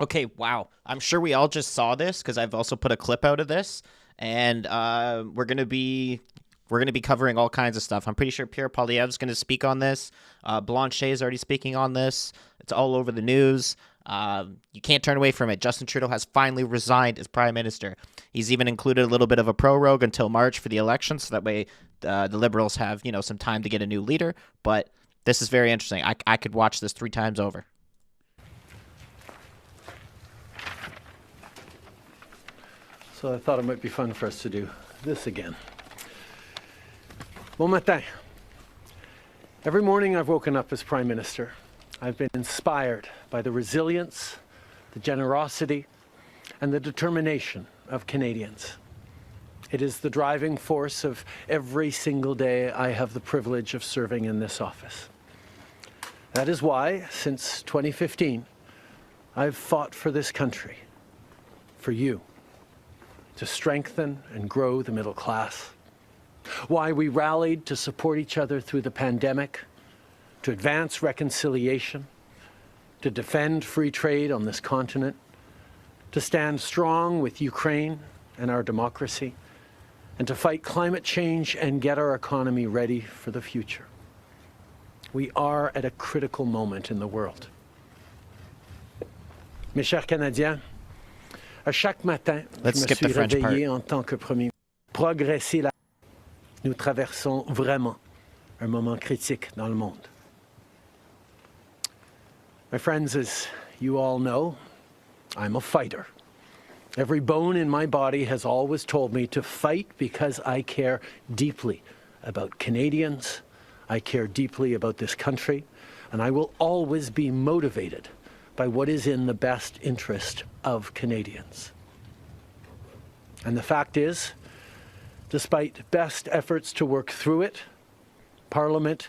Okay, wow. I'm sure we all just saw this because I've also put a clip out of this, and we're gonna be covering all kinds of stuff. I'm pretty sure Pierre Poilievre's gonna speak on this. Blanchet is already speaking on this. It's all over the news. You can't turn away from it. Justin Trudeau has finally resigned as Prime Minister. He's even included a little bit of a prorogue until March for the election, so that way the Liberals have some time to get a new leader. But this is very interesting. I could watch this 3 times over. So I thought it might be fun for us to do this again. Bon matin. Every morning I've woken up as Prime Minister. I've been inspired by the resilience, the generosity, and the determination of Canadians. It is the driving force of every single day I have the privilege of serving in this office. That is why, since 2015, I've fought for this country, for you, to strengthen and grow the middle class. Why we rallied to support each other through the pandemic, to advance reconciliation, to defend free trade on this continent, to stand strong with Ukraine and our democracy, and to fight climate change and get our economy ready for the future. We are at a critical moment in the world. Mes chers Canadiens, à chaque matin, Let's je me skip the suis French part. réveillé en tant que Premier ministre. Progresser la... Nous traversons vraiment un moment critique dans le monde. My friends, as you all know, I'm a fighter. Every bone in my body has always told me to fight because I care deeply about Canadians, I care deeply about this country, and I will always be motivated by what is in the best interest of Canadians. And the fact is, despite best efforts to work through it, Parliament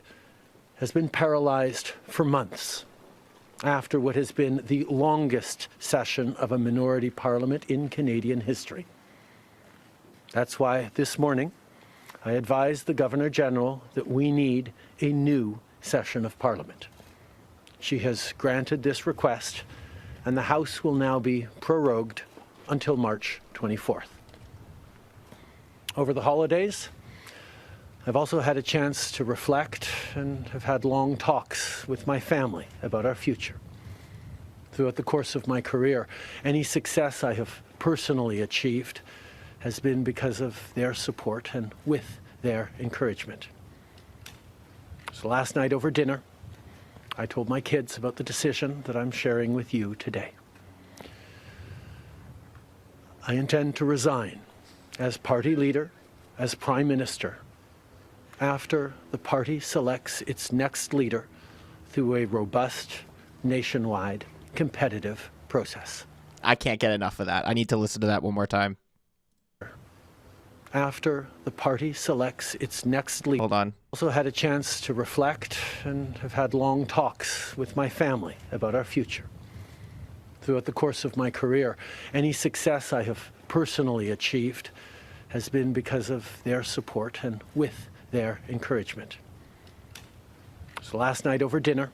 has been paralysed for months after what has been the longest session of a minority parliament in Canadian history. That's why this morning I advised the Governor-General that we need a new session of Parliament. She has granted this request, and the House will now be prorogued until March 24th. Over the holidays, I've also had a chance to reflect and have had long talks with my family about our future. Throughout the course of my career, any success I have personally achieved has been because of their support and with their encouragement. So last night over dinner, I told my kids about the decision that I'm sharing with you today. I intend to resign as party leader, as Prime Minister, after the party selects its next leader through a robust, nationwide, competitive process. I can't get enough of that. I need to listen to that one more time. After the party selects its next leader. Hold on. Also had a chance to reflect and have had long talks with my family about our future. Throughout the course of my career, any success I have personally achieved has been because of their support and with their encouragement. So last night over dinner,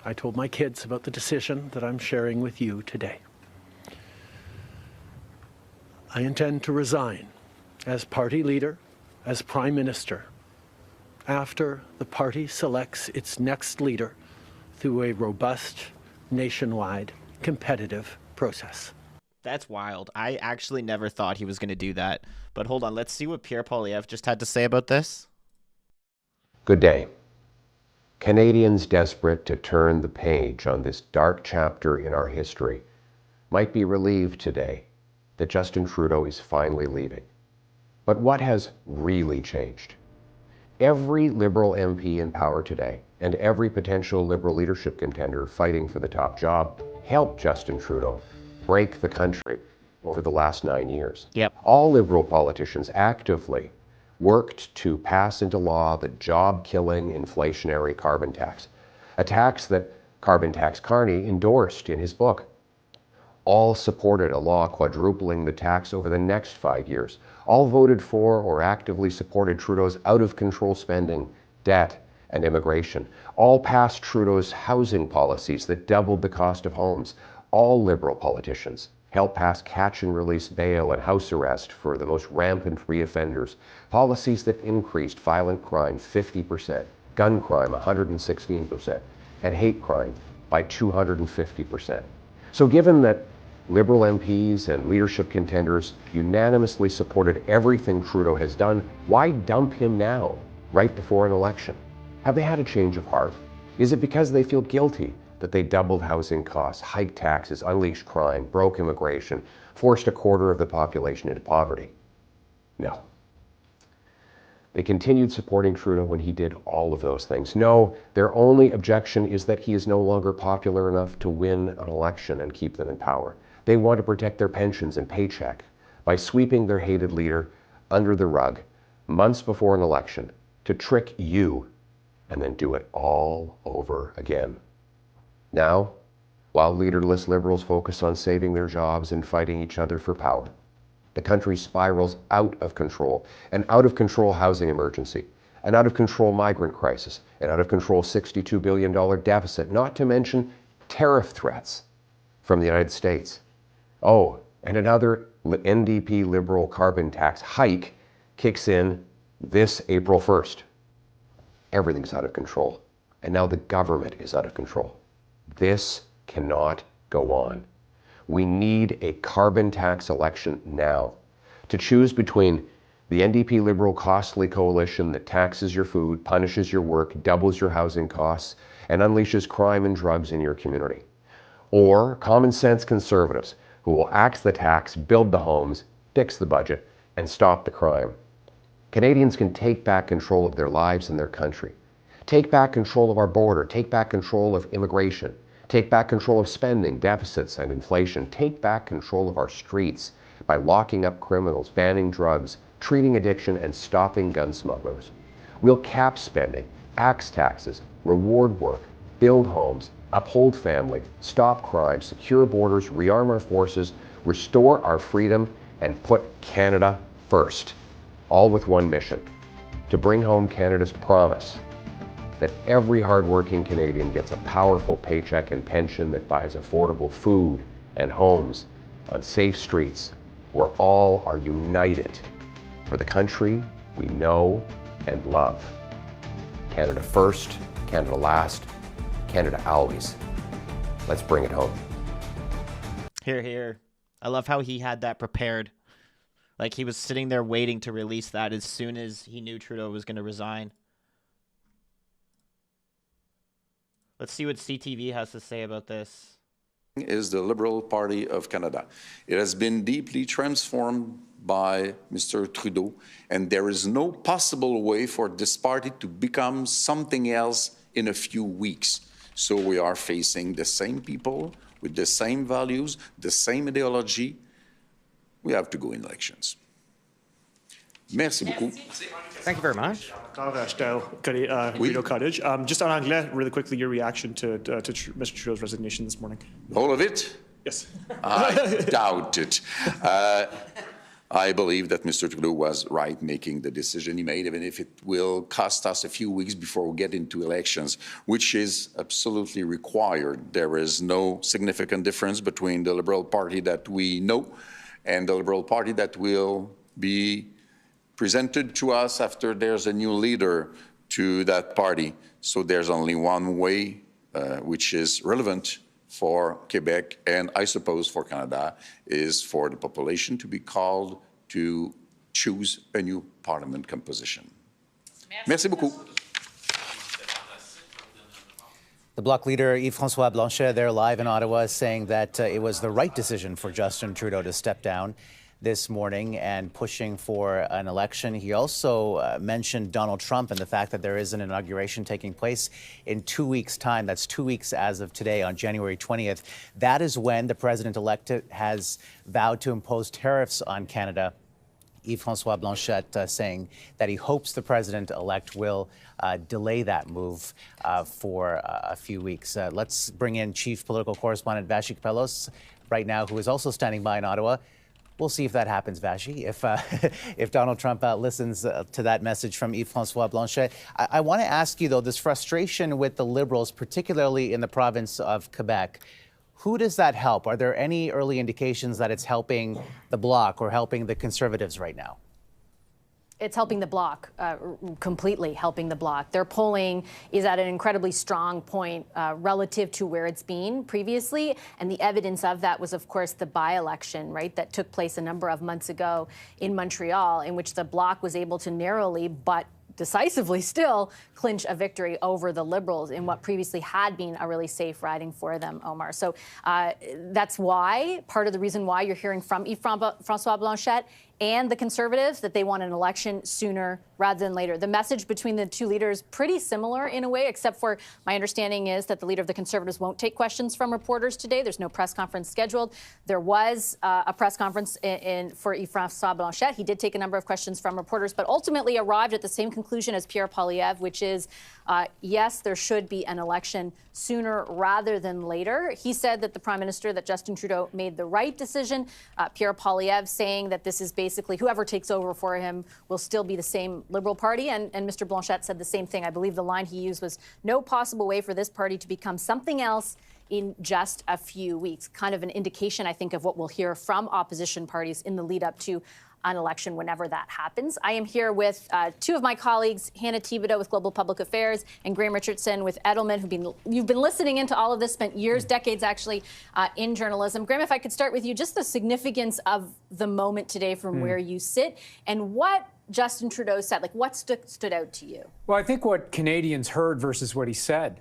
I told my kids about the decision that I'm sharing with you today. I intend to resign as party leader, as Prime Minister, after the party selects its next leader through a robust, nationwide, competitive process. That's wild. I actually never thought he was going to do that. But hold on, let's see what Pierre Poilievre just had to say about this. Good day. Canadians desperate to turn the page on this dark chapter in our history might be relieved today that Justin Trudeau is finally leaving. But what has really changed? Every Liberal MP in power today and every potential Liberal leadership contender fighting for the top job helped Justin Trudeau break the country over the last 9 years. Yep. All Liberal politicians actively worked to pass into law the job-killing inflationary carbon tax, a tax that Carbon Tax Carney endorsed in his book. All supported a law quadrupling the tax over the next 5 years. All voted for or actively supported Trudeau's out-of-control spending, debt, and immigration. All passed Trudeau's housing policies that doubled the cost of homes. All Liberal politicians helped pass catch and release bail and house arrest for the most rampant reoffenders, policies that increased violent crime 50%, gun crime 116%, and hate crime by 250%. So given that Liberal MPs and leadership contenders unanimously supported everything Trudeau has done, why dump him now, right before an election? Have they had a change of heart? Is it because they feel guilty that they doubled housing costs, hiked taxes, unleashed crime, broke immigration, forced a quarter of the population into poverty? No. They continued supporting Trudeau when he did all of those things. No, their only objection is that he is no longer popular enough to win an election and keep them in power. They want to protect their pensions and paycheck by sweeping their hated leader under the rug months before an election to trick you and then do it all over again. Now, while leaderless Liberals focus on saving their jobs and fighting each other for power, the country spirals out of control, an out-of-control housing emergency, an out-of-control migrant crisis, an out-of-control $62 billion deficit, not to mention tariff threats from the United States. Oh, and another NDP Liberal carbon tax hike kicks in this April 1st. Everything's out of control, and now the government is out of control. This cannot go on. We need a carbon tax election now to choose between the NDP Liberal costly coalition that taxes your food, punishes your work, doubles your housing costs, and unleashes crime and drugs in your community, or common sense Conservatives who will axe the tax, build the homes, fix the budget, and stop the crime. Canadians can take back control of their lives and their country. Take back control of our border. Take back control of immigration. Take back control of spending, deficits, and inflation. Take back control of our streets by locking up criminals, banning drugs, treating addiction, and stopping gun smugglers. We'll cap spending, axe taxes, reward work, build homes, uphold family, stop crime, secure borders, rearm our forces, restore our freedom, and put Canada first. All with one mission: to bring home Canada's promise that every hardworking Canadian gets a powerful paycheck and pension that buys affordable food and homes on safe streets where all are united for the country we know and love. Canada first, Canada last, Canada always. Let's bring it home. Hear, hear. I love how he had that prepared. Like he was sitting there waiting to release that as soon as he knew Trudeau was going to resign. Let's see what CTV has to say about this. Is the Liberal Party of Canada. It has been deeply transformed by Mr. Trudeau, and there is no possible way for this party to become something else in a few weeks. So we are facing the same people with the same values, the same ideology. We have to go in elections. Merci beaucoup. Thank you very much. Rideau Cottage. Just en anglais, really quickly, your reaction to Mr. Trudeau's resignation this morning. The whole of it? Yes. I doubt it. I believe that Mr. Trudeau was right making the decision he made, even if it will cost us a few weeks before we get into elections, which is absolutely required. There is no significant difference between the Liberal Party that we know and the Liberal Party that will be presented to us after there's a new leader to that party. So there's only one way, which is relevant for Quebec and I suppose for Canada, is for the population to be called to choose a new parliament composition. Merci beaucoup. The Bloc leader Yves-François Blanchet there live in Ottawa saying that it was the right decision for Justin Trudeau to step down this morning and pushing for an election. He also mentioned Donald Trump and the fact that there is an inauguration taking place in 2 weeks' time. That's 2 weeks as of today on January 20th. That is when the president-elect has vowed to impose tariffs on Canada. Yves-François Blanchet saying that he hopes the president-elect will delay that move for a few weeks. Let's bring in Chief Political Correspondent Vashi Kapelos right now, who is also standing by in Ottawa. We'll see if that happens, Vashi, if Donald Trump listens to that message from Yves-François Blanchet. I want to ask you, though, this frustration with the Liberals, particularly in the province of Quebec, Who does that help? Are there any early indications that it's helping the Bloc or helping the Conservatives right now? It's helping the Bloc, completely helping the Bloc. Their polling is at an incredibly strong point relative to where it's been previously. And the evidence of that was, of course, the by-election, right, that took place a number of months ago in Montreal, in which the Bloc was able to narrowly but decisively still clinch a victory over the Liberals in what previously had been a really safe riding for them, Omar. So that's why, part of the reason why you're hearing from Yves-François Blanchet and the Conservatives that they want an election sooner rather than later. The message between the two leaders pretty similar in a way, except for my understanding is that the leader of the Conservatives won't take questions from reporters today. There's no press conference scheduled. There was a press conference for Yves-François Blanchet. He did take a number of questions from reporters, but ultimately arrived at the same conclusion as Pierre Poilievre, which is, yes, there should be an election sooner rather than later. He said that the Prime Minister, that Justin Trudeau, made the right decision. Pierre Poilievre saying that this is basically whoever takes over for him will still be the same Liberal Party. And Mr. Blanchet said the same thing. I believe the line he used was no possible way for this party to become something else in just a few weeks. Kind of an indication, I think, of what we'll hear from opposition parties in the lead up to an election whenever that happens. I am here with two of my colleagues, Hannah Thibodeau with Global Public Affairs and Graham Richardson with Edelman, you've been listening into all of this, spent years, decades actually, in journalism. Graham, if I could start with you, just the significance of the moment today from where you sit and what Justin Trudeau said, like what stood out to you? Well, I think what Canadians heard versus what he said.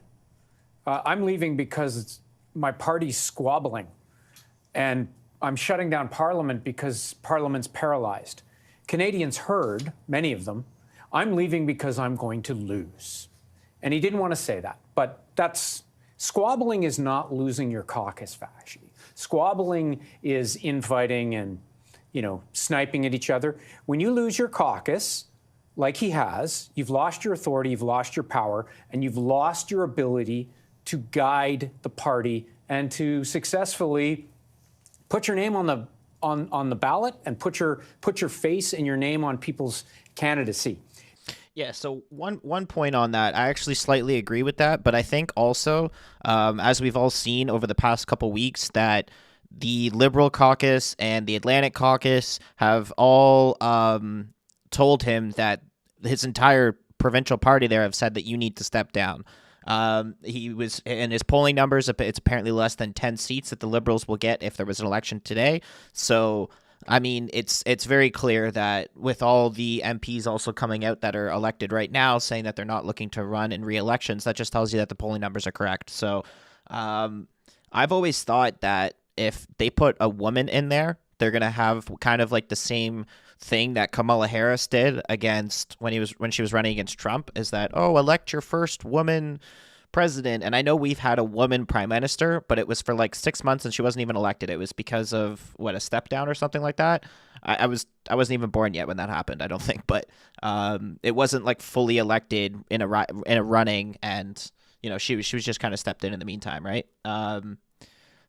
I'm leaving because my party's squabbling and I'm shutting down Parliament because Parliament's paralyzed. Canadians heard, many of them, I'm leaving because I'm going to lose. And he didn't want to say that, but squabbling is not losing your caucus, Fashi. Squabbling is infighting and, sniping at each other. When you lose your caucus, like he has, you've lost your authority, you've lost your power, and you've lost your ability to guide the party and to successfully put your name on the ballot and put your face and your name on people's candidacy. Yeah, so one point on that, I actually slightly agree with that, but I think also, as we've all seen over the past couple weeks, that the Liberal caucus and the Atlantic caucus have all told him that his entire provincial party there have said that you need to step down. He was in his polling numbers. It's apparently less than 10 seats that the Liberals will get if there was an election today. So, I mean, it's very clear that with all the MPs also coming out that are elected right now saying that they're not looking to run in re-elections, that just tells you that the polling numbers are correct. So, I've always thought that if they put a woman in there, they're going to have kind of like the same thing that Kamala Harris did against when she was running against Trump, is that, oh, elect your first woman president. And I know we've had a woman prime minister, but it was for like 6 months and she wasn't even elected. It was because of a step down or something like that. I wasn't even born yet when that happened, I don't think, but it wasn't like fully elected in a running, and she was just kind of stepped in the meantime, right?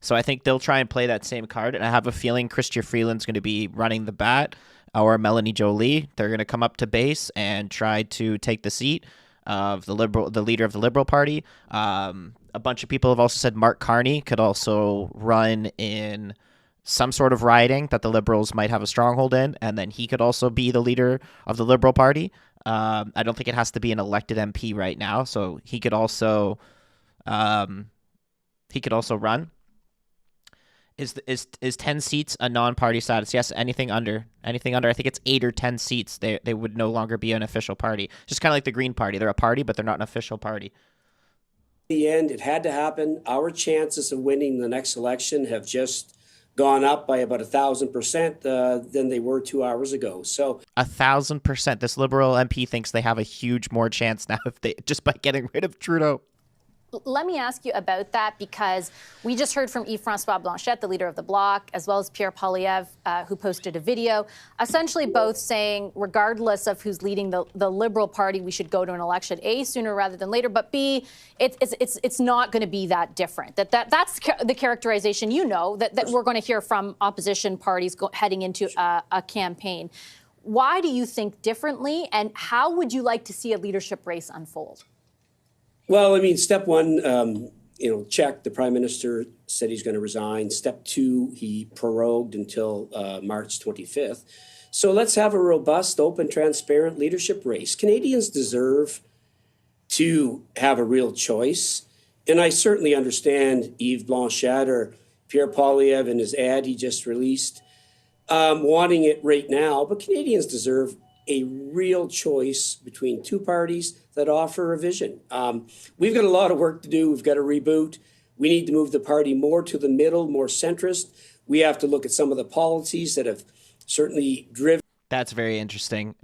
So I think they'll try and play that same card, and I have a feeling Chrystia Freeland's going to be running the bat, or Melanie Joly. They're going to come up to base and try to take the seat of the leader of the Liberal Party. A bunch of people have also said Mark Carney could also run in some sort of riding that the Liberals might have a stronghold in, and then he could also be the leader of the Liberal Party. I don't think it has to be an elected MP right now, so he could also run. Is 10 seats a non-party status? Yes, anything under. I think it's 8 or 10 seats. They would no longer be an official party. Just kind of like the Green Party. They're a party, but they're not an official party. In the end, it had to happen. Our chances of winning the next election have just gone up by about 1,000% than they were 2 hours ago. So 1,000%. This Liberal MP thinks they have a huge more chance now just by getting rid of Trudeau. Let me ask you about that, because we just heard from Yves-François Blanchet, the leader of the Bloc, as well as Pierre Poilievre, who posted a video, essentially both saying, regardless of who's leading the Liberal Party, we should go to an election, A, sooner rather than later, but B, it's not going to be that different. That's the characterization, that we're going to hear from opposition parties heading into a campaign. Why do you think differently, and how would you like to see a leadership race unfold? Well, I mean, step one, check, the Prime Minister said he's going to resign. Step 2, he prorogued until March 25th. So let's have a robust, open, transparent leadership race. Canadians deserve to have a real choice. And I certainly understand Yves Blanchette or Pierre Poilievre in his ad he just released, wanting it right now. But Canadians deserve a real choice between two parties that offer a vision. We've got a lot of work to do. We've got to reboot. We need to move the party more to the middle, more centrist. We have to look at some of the policies that have certainly driven. That's very interesting.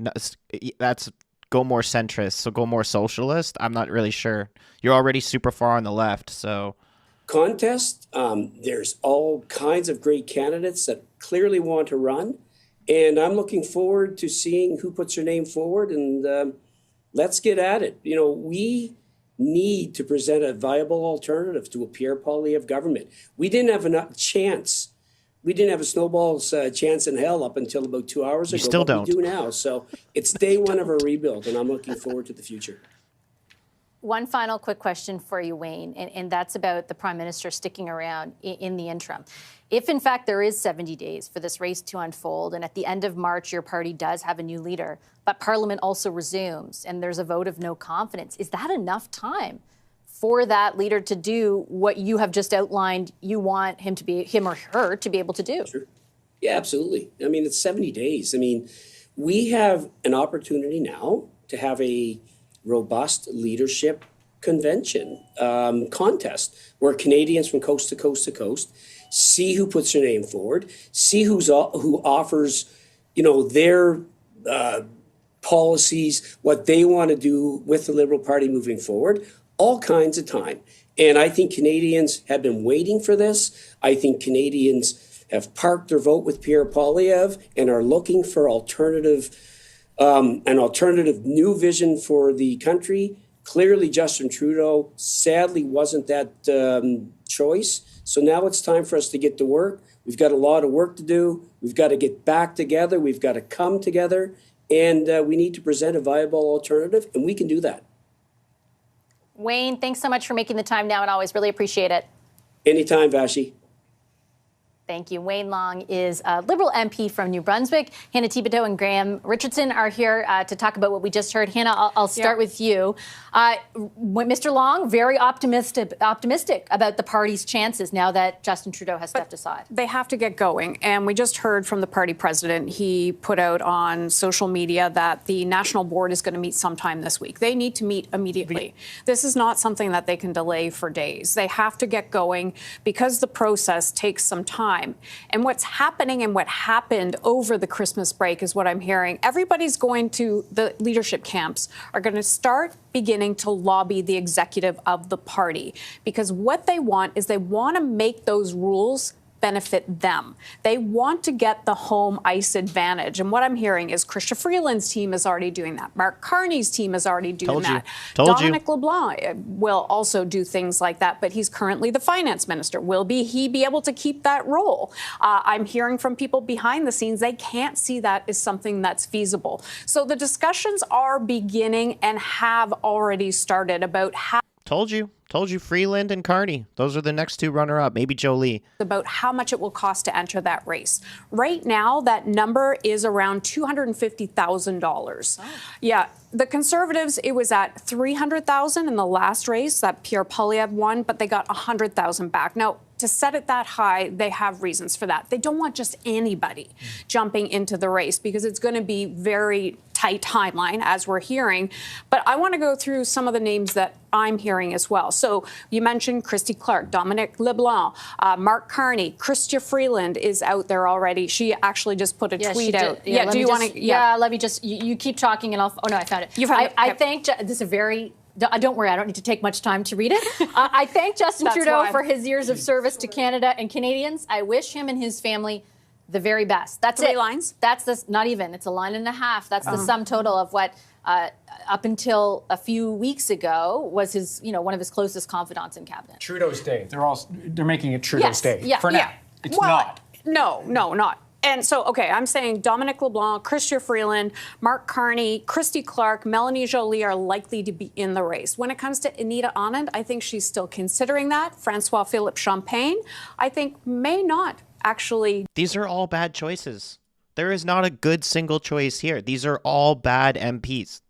That's go more centrist, so go more socialist. I'm not really sure. You're already super far on the left, so. Contest. There's all kinds of great candidates that clearly want to run. And I'm looking forward to seeing who puts their name forward, and let's get at it. We need to present a viable alternative to a Pierre Poilievre government. We didn't have enough chance. We didn't have a snowball's chance in hell up until about 2 hours ago. You still don't. We do now. So it's day one of our rebuild, and I'm looking forward to the future. One final quick question for you, Wayne, and that's about the Prime Minister sticking around in the interim. If, in fact, there is 70 days for this race to unfold, and at the end of March, your party does have a new leader, but Parliament also resumes, and there's a vote of no confidence, is that enough time for that leader to do what you have just outlined you want him or her to be able to do? Sure. Yeah, absolutely. I mean, it's 70 days. I mean, we have an opportunity now to have a robust leadership convention contest where Canadians from coast to coast to coast see who puts their name forward, see who offers, their policies, what they want to do with the Liberal Party moving forward, all kinds of time. And I think Canadians have been waiting for this. I think Canadians have parked their vote with Pierre Poilievre and are looking for an alternative new vision for the country. Clearly, Justin Trudeau sadly wasn't that choice. So now it's time for us to get to work. We've got a lot of work to do. We've got to get back together. We've got to come together. And we need to present a viable alternative, and we can do that. Wayne, thanks so much for making the time now and always. Really appreciate it. Anytime, Vashi. Thank you. Wayne Long is a Liberal MP from New Brunswick. Hannah Thibodeau and Graham Richardson are here to talk about what we just heard. Hannah, I'll start with you. Mr. Long, very optimistic about the party's chances now that Justin Trudeau has stepped aside. They have to get going. And we just heard from the party president. He put out on social media that the national board is going to meet sometime this week. They need to meet immediately. This is not something that they can delay for days. They have to get going because the process takes some time. And what's happening and what happened over the Christmas break is what I'm hearing. Everybody's going to the leadership camps are going to start beginning to lobby the executive of the party because what they want is they want to make those rules benefit them. They want to get the home ice advantage. And what I'm hearing is Chrystia Freeland's team is already doing that. Mark Carney's team is already doing that. Dominic LeBlanc will also do things like that, but he's currently the finance minister. Will he be able to keep that role? I'm hearing from people behind the scenes, they can't see that as something that's feasible. So the discussions are beginning and have already started about how Told you, Freeland and Carney. Those are the next two runner-up, maybe Jolie. About how much it will cost to enter that race. Right now, that number is around $250,000. Oh. Yeah, the Conservatives, it was at $300,000 in the last race that Pierre Poilievre won, but they got $100,000 back. Now, to set it that high, they have reasons for that. They don't want just anybody jumping into the race because it's going to be very tight timeline, as we're hearing. But I want to go through some of the names that I'm hearing as well. So you mentioned Christy Clark, Dominic LeBlanc, Mark Carney, Chrystia Freeland is out there already. She actually just put a tweet out. Yeah, do you want to? Yeah, let me just, you keep talking and I'll, oh no, I found it. You found it? I think, this is a very, don't worry, I don't need to take much time to read it. I thank Justin Trudeau for his years of service to Canada and Canadians. I wish him and his family the very best. That's 3 lines? That's not even. It's a line and a half. That's the sum total of what, up until a few weeks ago, was his, one of his closest confidants in cabinet. Trudeau's Day. They're making it Trudeau's Day for now. It's not. No, not. And so, okay, I'm saying Dominic LeBlanc, Chrystia Freeland, Mark Carney, Christy Clark, Melanie Joly are likely to be in the race. When it comes to Anita Anand, I think she's still considering that. Francois-Philippe Champagne, I think, may not actually. These are all bad choices. There is not a good single choice here. These are all bad MPs.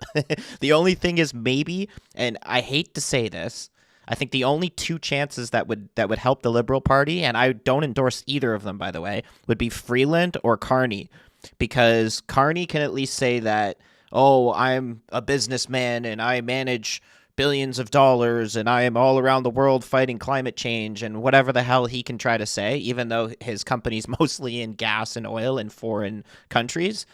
The only thing is maybe, and I hate to say this, I think the only two chances that would help the Liberal Party, and I don't endorse either of them, by the way, would be Freeland or Carney, because Carney can at least say that, oh, I'm a businessman and I manage billions of dollars and I am all around the world fighting climate change and whatever the hell he can try to say, even though his company's mostly in gas and oil in foreign countries.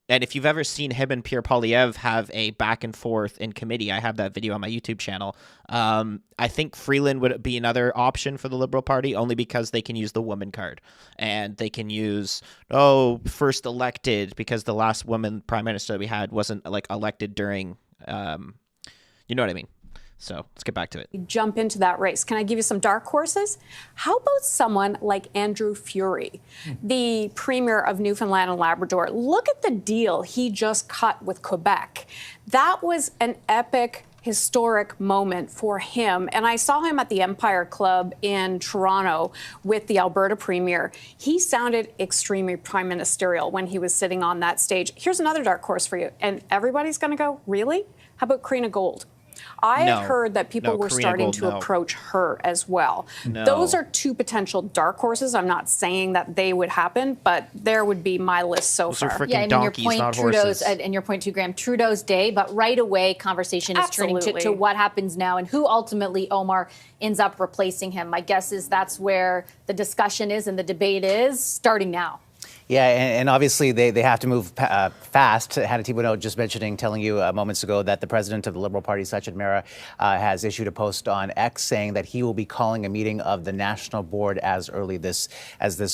And if you've ever seen him and Pierre Poilievre have a back and forth in committee, I have that video on my YouTube channel. I think Freeland would be another option for the Liberal Party, only because they can use the woman card. And they can use, first elected, because the last woman prime minister that we had wasn't elected during, you know what I mean? So let's get back to it. Jump into that race. Can I give you some dark horses? How about someone like Andrew Furey, the Premier of Newfoundland and Labrador? Look at the deal he just cut with Quebec. That was an epic, historic moment for him. And I saw him at the Empire Club in Toronto with the Alberta Premier. He sounded extremely prime ministerial when he was sitting on that stage. Here's another dark horse for you. And everybody's going to go, really? How about Karina Gold? I had heard that people were starting to approach her as well. Those are two potential dark horses. I'm not saying that they would happen, but there would be my list so far. Yeah, and donkeys, your point, not Trudeau's, horses. and your point too, Graham, Trudeau's day, but right away conversation is turning to what happens now and who ultimately, Omar, ends up replacing him. My guess is that's where the discussion is and the debate is starting now. Yeah, and obviously they have to move fast. Hannah Thibodeau just telling you moments ago that the president of the Liberal Party, Sachin Mehra, has issued a post on X saying that he will be calling a meeting of the National Board as early this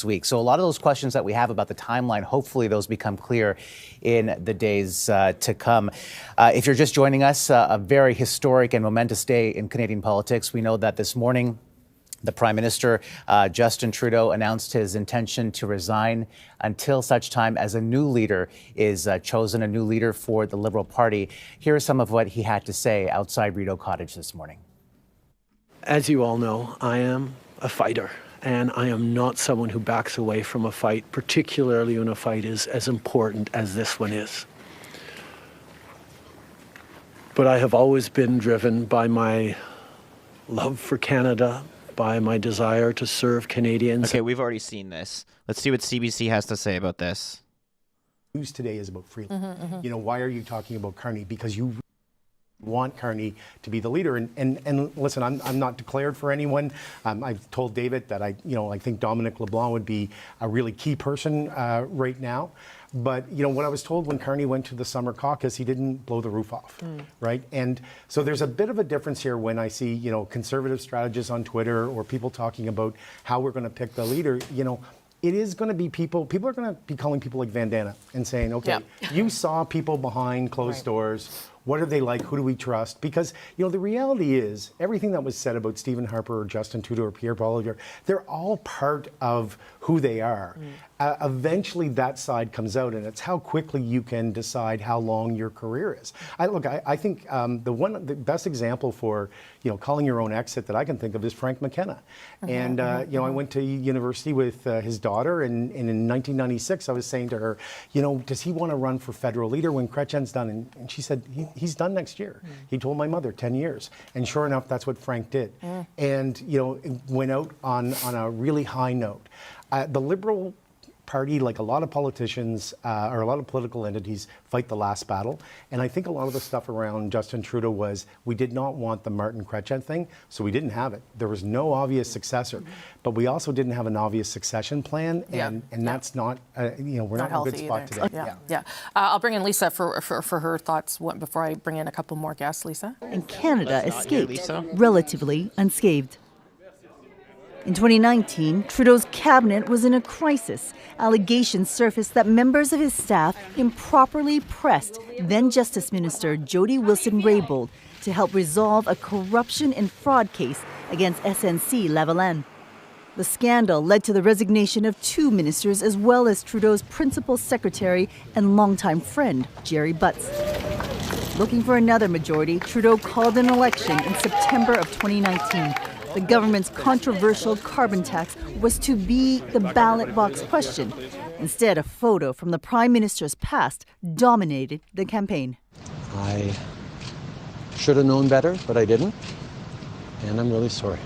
week. So a lot of those questions that we have about the timeline, hopefully those become clear in the days to come. If you're just joining us, a very historic and momentous day in Canadian politics. We know that this morning, the Prime Minister, Justin Trudeau, announced his intention to resign until such time as a new leader is chosen, a new leader for the Liberal Party. Here is some of what he had to say outside Rideau Cottage this morning. As you all know, I am a fighter, and I am not someone who backs away from a fight, particularly when a fight is as important as this one is. But I have always been driven by my love for Canada, by my desire to serve Canadians. Okay, we've already seen this. Let's see what CBC has to say about this. News today is about Freeland. You know, why are you talking about Carney? Because you want Carney to be the leader. And listen, I'm not declared for anyone. I've told David that I think Dominic LeBlanc would be a really key person right now. But, what I was told when Carney went to the summer caucus, he didn't blow the roof off, right? And so there's a bit of a difference here when I see, conservative strategists on Twitter or people talking about how we're going to pick the leader. It is going to be people are going to be calling people like Vandana and saying, okay, you saw people behind closed doors. What are they like? Who do we trust? Because, the reality is everything that was said about Stephen Harper or Justin Trudeau or Pierre Poilievre, they're all part of who they are. Eventually that side comes out, and it's how quickly you can decide how long your career is. I think the best example for, calling your own exit that I can think of is Frank McKenna. And, I went to university with his daughter, and in 1996, I was saying to her, does he want to run for federal leader when Chrétien's done? And she said, he's done next year. He told my mother 10 years. And sure enough, that's what Frank did. And, it went out on a really high note. The Liberal Party, like a lot of politicians or a lot of political entities, fight the last battle. And I think a lot of the stuff around Justin Trudeau was we did not want the Martin Chrétien thing, so we didn't have it. There was no obvious successor, but we also didn't have an obvious succession plan, and that's not, we're not in a good spot today. I'll bring in Lisa for her thoughts before I bring in a couple more guests. Lisa? And Canada escaped relatively unscathed. In 2019, Trudeau's cabinet was in a crisis. Allegations surfaced that members of his staff improperly pressed then Justice Minister Jody Wilson-Raybould to help resolve a corruption and fraud case against SNC-Lavalin. The scandal led to the resignation of 2 ministers as well as Trudeau's principal secretary and longtime friend, Jerry Butts. Looking for another majority, Trudeau called an election in September of 2019. The government's controversial carbon tax was to be the ballot box question. Instead, a photo from the Prime Minister's past dominated the campaign. I should have known better, but I didn't. And I'm really sorry.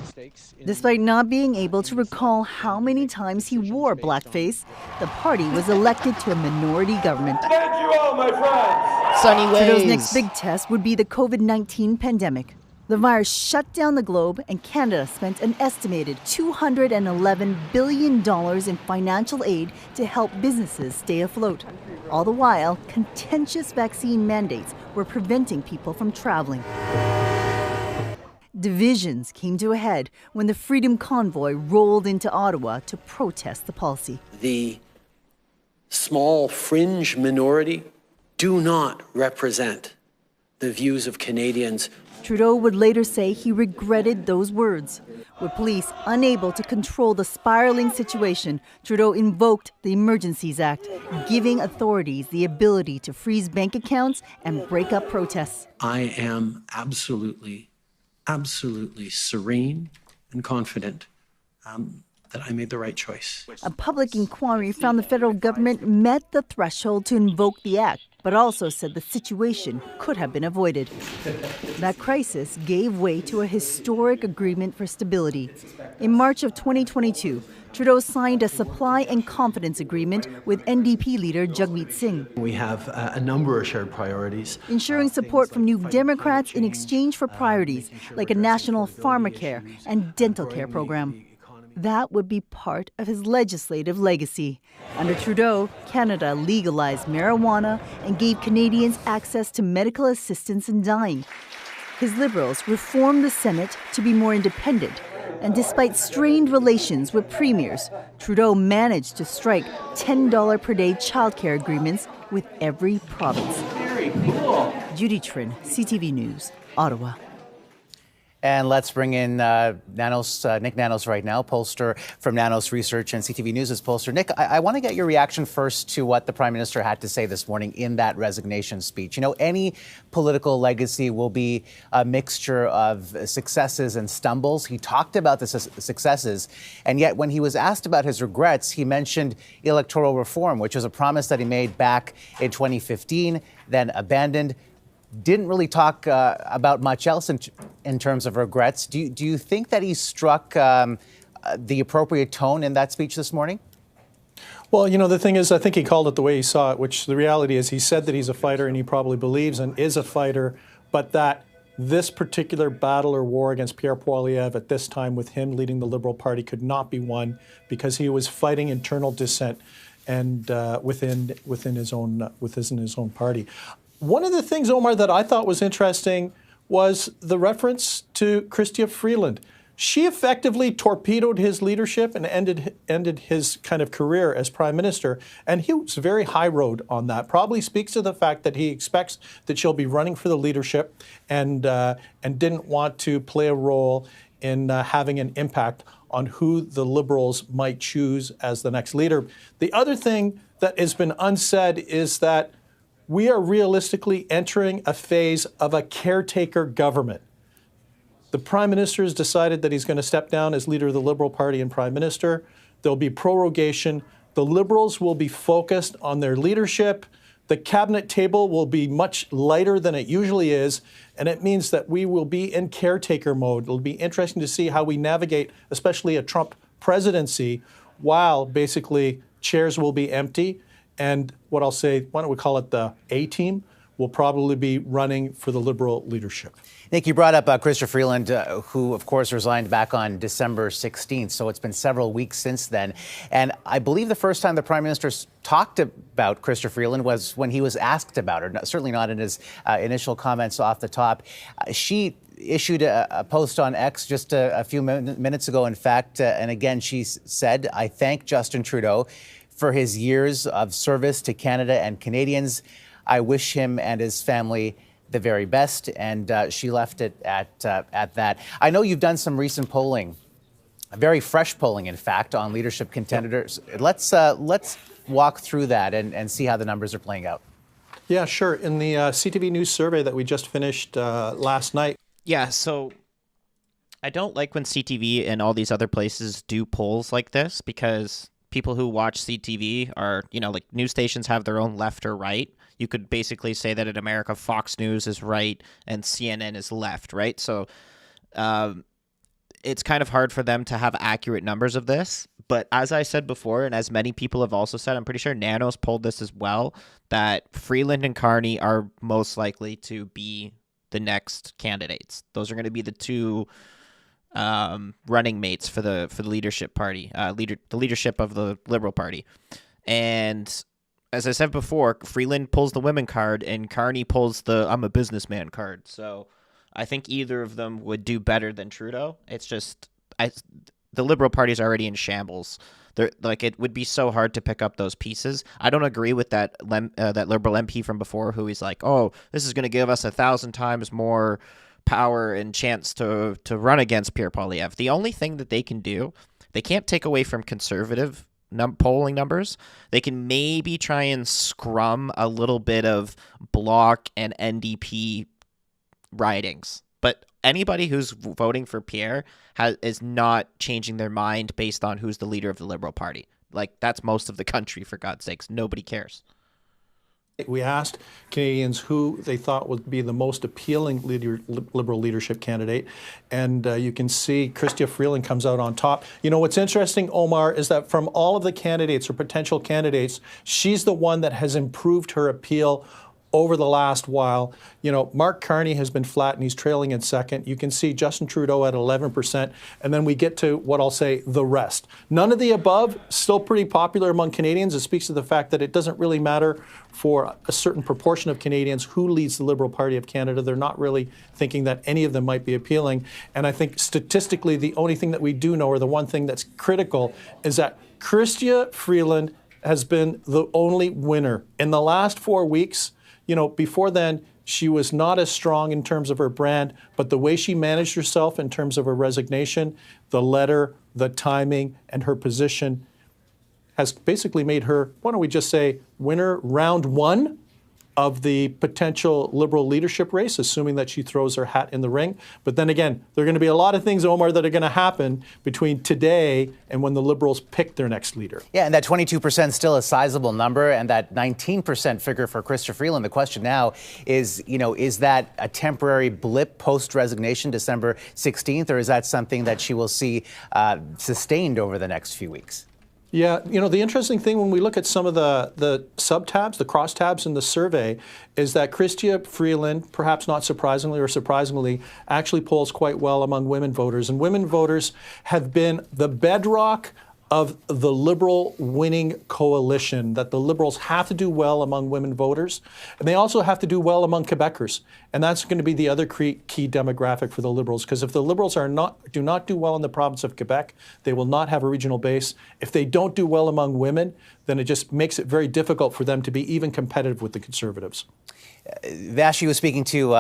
Despite not being able to recall how many times he wore blackface, the party was elected to a minority government. Thank you all, my friends. Sunny ways. Trudeau's next big test would be the COVID-19 pandemic. The virus shut down the globe, and Canada spent an estimated $211 billion in financial aid to help businesses stay afloat. All the while, contentious vaccine mandates were preventing people from traveling. Divisions came to a head when the Freedom Convoy rolled into Ottawa to protest the policy. The small fringe minority do not represent the views of Canadians. Trudeau would later say he regretted those words. With police unable to control the spiraling situation, Trudeau invoked the Emergencies Act, giving authorities the ability to freeze bank accounts and break up protests. I am absolutely serene and confident that I made the right choice. A public inquiry found the federal government met the threshold to invoke the act, but also said the situation could have been avoided. That crisis gave way to a historic agreement for stability. In March of 2022, Trudeau signed a supply and confidence agreement with NDP leader Jagmeet Singh. We have a number of shared priorities. Ensuring support from New Democrats in exchange for priorities like a national pharmacare and dental care program. That would be part of his legislative legacy. Under Trudeau, Canada legalized marijuana and gave Canadians access to medical assistance in dying. His Liberals reformed the Senate to be more independent. And despite strained relations with premiers, Trudeau managed to strike $10 per day childcare agreements with every province. Very cool. Judy Trin, CTV News, Ottawa. And let's bring in Nick Nanos right now, pollster from Nanos Research and CTV News' pollster. Nick, I want to get your reaction first to what the Prime Minister had to say this morning in that resignation speech. You know, any political legacy will be a mixture of successes and stumbles. He talked about the successes, and yet when he was asked about his regrets, he mentioned electoral reform, which was a promise that he made back in 2015, then abandoned. Didn't really talk about much else in terms of regrets. Do you think that he struck the appropriate tone in that speech this morning? Well, you know, the thing is, I think he called it the way he saw it, which the reality is he said that he's a fighter and he probably believes and is a fighter, but that this particular battle or war against Pierre Poilievre at this time with him leading the Liberal Party could not be won because he was fighting internal dissent and within his own party. One of the things, Omar, that I thought was interesting was the reference to Chrystia Freeland. She effectively torpedoed his leadership and ended his kind of career as Prime Minister, and he was very high road on that. Probably speaks to the fact that he expects that she'll be running for the leadership and didn't want to play a role in having an impact on who the Liberals might choose as the next leader. The other thing that has been unsaid is that we are realistically entering a phase of a caretaker government. The Prime Minister has decided that he's going to step down as leader of the Liberal Party and Prime Minister. There'll be prorogation. The Liberals will be focused on their leadership. The cabinet table will be much lighter than it usually is, and it means that we will be in caretaker mode. It'll be interesting to see how we navigate, especially a Trump presidency, while basically chairs will be empty. And what I'll say, why don't we call it the A-team, will probably be running for the Liberal leadership. Nick, you brought up Chrystia Freeland, who, of course, resigned back on December 16th. So it's been several weeks since then. And I believe the first time the Prime Minister talked about Chrystia Freeland was when he was asked about her, certainly not in his initial comments off the top. She issued a post on X just a few minutes ago, in fact. And again, she said, "I thank Justin Trudeau for his years of service to Canada and Canadians. I wish him and his family the very best." And she left it at that. I know you've done some recent polling Very fresh polling, in fact, on leadership contenders. Let's walk through that and see how the numbers are playing out. Yeah, sure. In the CTV News survey that we just finished last night. Yeah, so I don't like when CTV and all these other places do polls like this, because people who watch CTV are, like news stations have their own left or right. You could basically say that in America, Fox News is right and CNN is left, right? So it's kind of hard for them to have accurate numbers of this. But as I said before, and as many people have also said, I'm pretty sure Nanos polled this as well, that Freeland and Carney are most likely to be the next candidates. Those are going to be the two running mates for the leadership party, the leadership of the Liberal Party. And as I said before, Freeland pulls the women card and Carney pulls the I'm a businessman card. So I think either of them would do better than Trudeau. It's just the Liberal Party is already in shambles. It would be so hard to pick up those pieces. I don't agree with that Liberal MP from before, who he's like, oh, this is going to give us 1,000 times more power and chance to run against Pierre Poilievre. The only thing that they can do, they can't take away from conservative polling numbers. They can maybe try and scrum a little bit of Bloc and NDP ridings. But anybody who's voting for Pierre is not changing their mind based on who's the leader of the Liberal Party. Like, that's most of the country, for God's sakes. Nobody cares. We asked Canadians who they thought would be the most appealing Liberal leadership candidate, and you can see Chrystia Freeland comes out on top. What's interesting, Omar, is that from all of the candidates or potential candidates, she's the one that has improved her appeal over the last while. Mark Carney has been flat and he's trailing in second. You can see Justin Trudeau at 11%. And then we get to what I'll say the rest. None of the above, still pretty popular among Canadians. It speaks to the fact that it doesn't really matter for a certain proportion of Canadians who leads the Liberal Party of Canada. They're not really thinking that any of them might be appealing. And I think statistically, the only thing that we do know, or the one thing that's critical, is that Chrystia Freeland has been the only winner. In the last 4 weeks, before then, she was not as strong in terms of her brand, but the way she managed herself in terms of her resignation, the letter, the timing, and her position has basically made her, why don't we just say, winner round one of the potential Liberal leadership race, assuming that she throws her hat in the ring. But then again, there are going to be a lot of things, Omar, that are going to happen between today and when the Liberals pick their next leader. Yeah, and that 22% is still a sizable number, and that 19% figure for Chrystia Freeland. The question now is, is that a temporary blip post-resignation, December 16th, or is that something that she will see sustained over the next few weeks? Yeah, the interesting thing when we look at some of the sub-tabs, the cross-tabs in the survey, is that Chrystia Freeland, perhaps not surprisingly or surprisingly, actually polls quite well among women voters. And women voters have been the bedrock of the Liberal winning coalition, that the Liberals have to do well among women voters, and they also have to do well among Quebecers. And that's going to be the other key demographic for the Liberals, because if the Liberals do not do well in the province of Quebec, they will not have a regional base. If they don't do well among women, then it just makes it very difficult for them to be even competitive with the Conservatives. Vashi was speaking to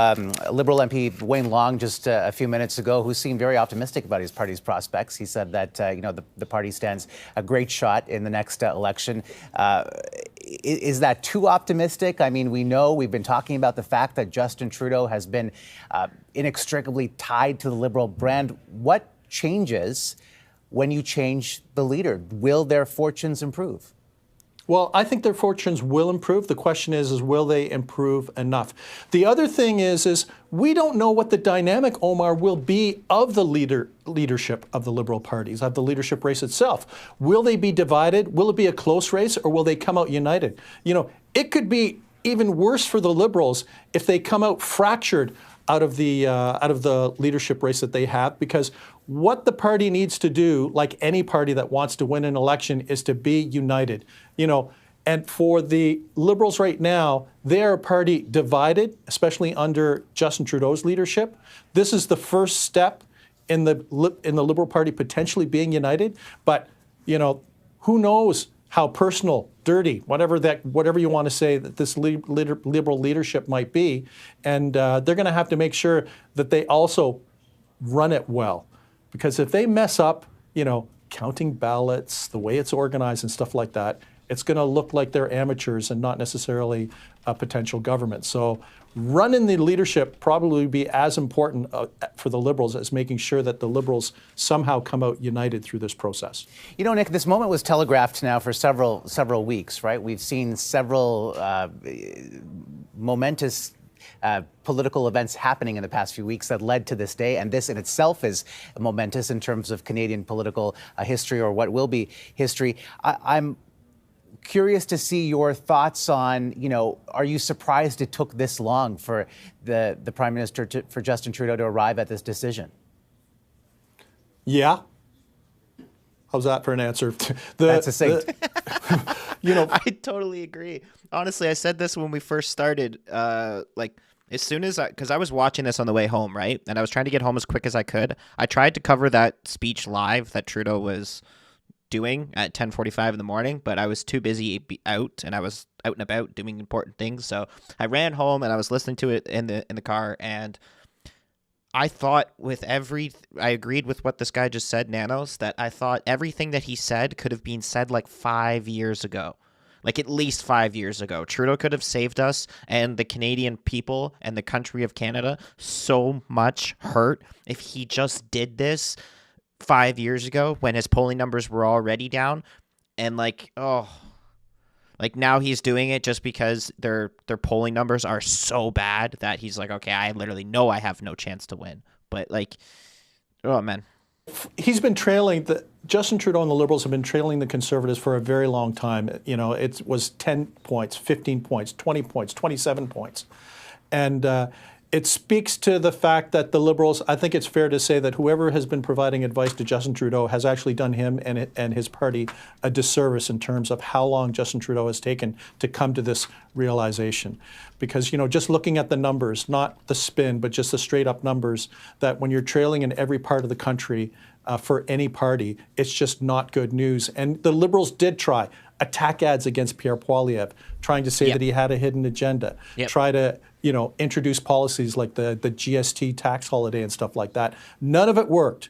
Liberal MP Wayne Long just a few minutes ago, who seemed very optimistic about his party's prospects. He said that the party stands a great shot in the next election. Is that too optimistic? I mean, we've been talking about the fact that Justin Trudeau has been inextricably tied to the Liberal brand. What changes when you change the leader? Will their fortunes improve? Well, I think their fortunes will improve. The question is will they improve enough? The other thing is we don't know what the dynamic, Omar, will be of the leadership of the Liberal parties, of the leadership race itself. Will they be divided? Will it be a close race, or will they come out united? It could be even worse for the Liberals if they come out fractured out of the leadership race that they have, because what the party needs to do, like any party that wants to win an election, is to be united. And for the Liberals right now, they are a party divided, especially under Justin Trudeau's leadership. This is the first step in the Liberal Party potentially being united. But who knows how personal, dirty, whatever you want to say that this Liberal leadership might be, and they're going to have to make sure that they also run it well, because if they mess up, counting ballots, the way it's organized and stuff like that, it's going to look like they're amateurs and not necessarily a potential government. So running the leadership probably be as important for the Liberals as making sure that the Liberals somehow come out united through this process. Nick, this moment was telegraphed now for several weeks, right? We've seen several momentous political events happening in the past few weeks that led to this day, and this in itself is momentous in terms of Canadian political history, or what will be history. I'm curious to see your thoughts on, are you surprised it took this long for the Prime Minister, for Justin Trudeau to arrive at this decision? Yeah. How's that for an answer? That's succinct. I totally agree. Honestly, I said this when we first started, as soon as because I was watching this on the way home, right? And I was trying to get home as quick as I could. I tried to cover that speech live that Trudeau was doing at 10:45 in the morning, but I was too busy out, and I was out and about doing important things. So I ran home and I was listening to it in the car, and I thought I agreed with what this guy just said, Nanos, that I thought everything that he said could have been said like 5 years ago. Like at least 5 years ago. Trudeau could have saved us and the Canadian people and the country of Canada so much hurt if he just did this 5 years ago when his polling numbers were already down. And now he's doing it just because their polling numbers are so bad that he's like, okay, I literally know I have no chance to win. But oh man. He's been trailing Justin Trudeau and the Liberals have been trailing the Conservatives for a very long time. It was 10 points, 15 points, 20 points, 27 points. And it speaks to the fact that the Liberals, I think it's fair to say that whoever has been providing advice to Justin Trudeau has actually done him and his party a disservice in terms of how long Justin Trudeau has taken to come to this realization. Because, just looking at the numbers, not the spin, but just the straight up numbers, that when you're trailing in every part of the country for any party, it's just not good news. And the Liberals did try attack ads against Pierre Poilievre, trying to say that he had a hidden agenda, try to introduce policies like the GST tax holiday and stuff like that. None of it worked.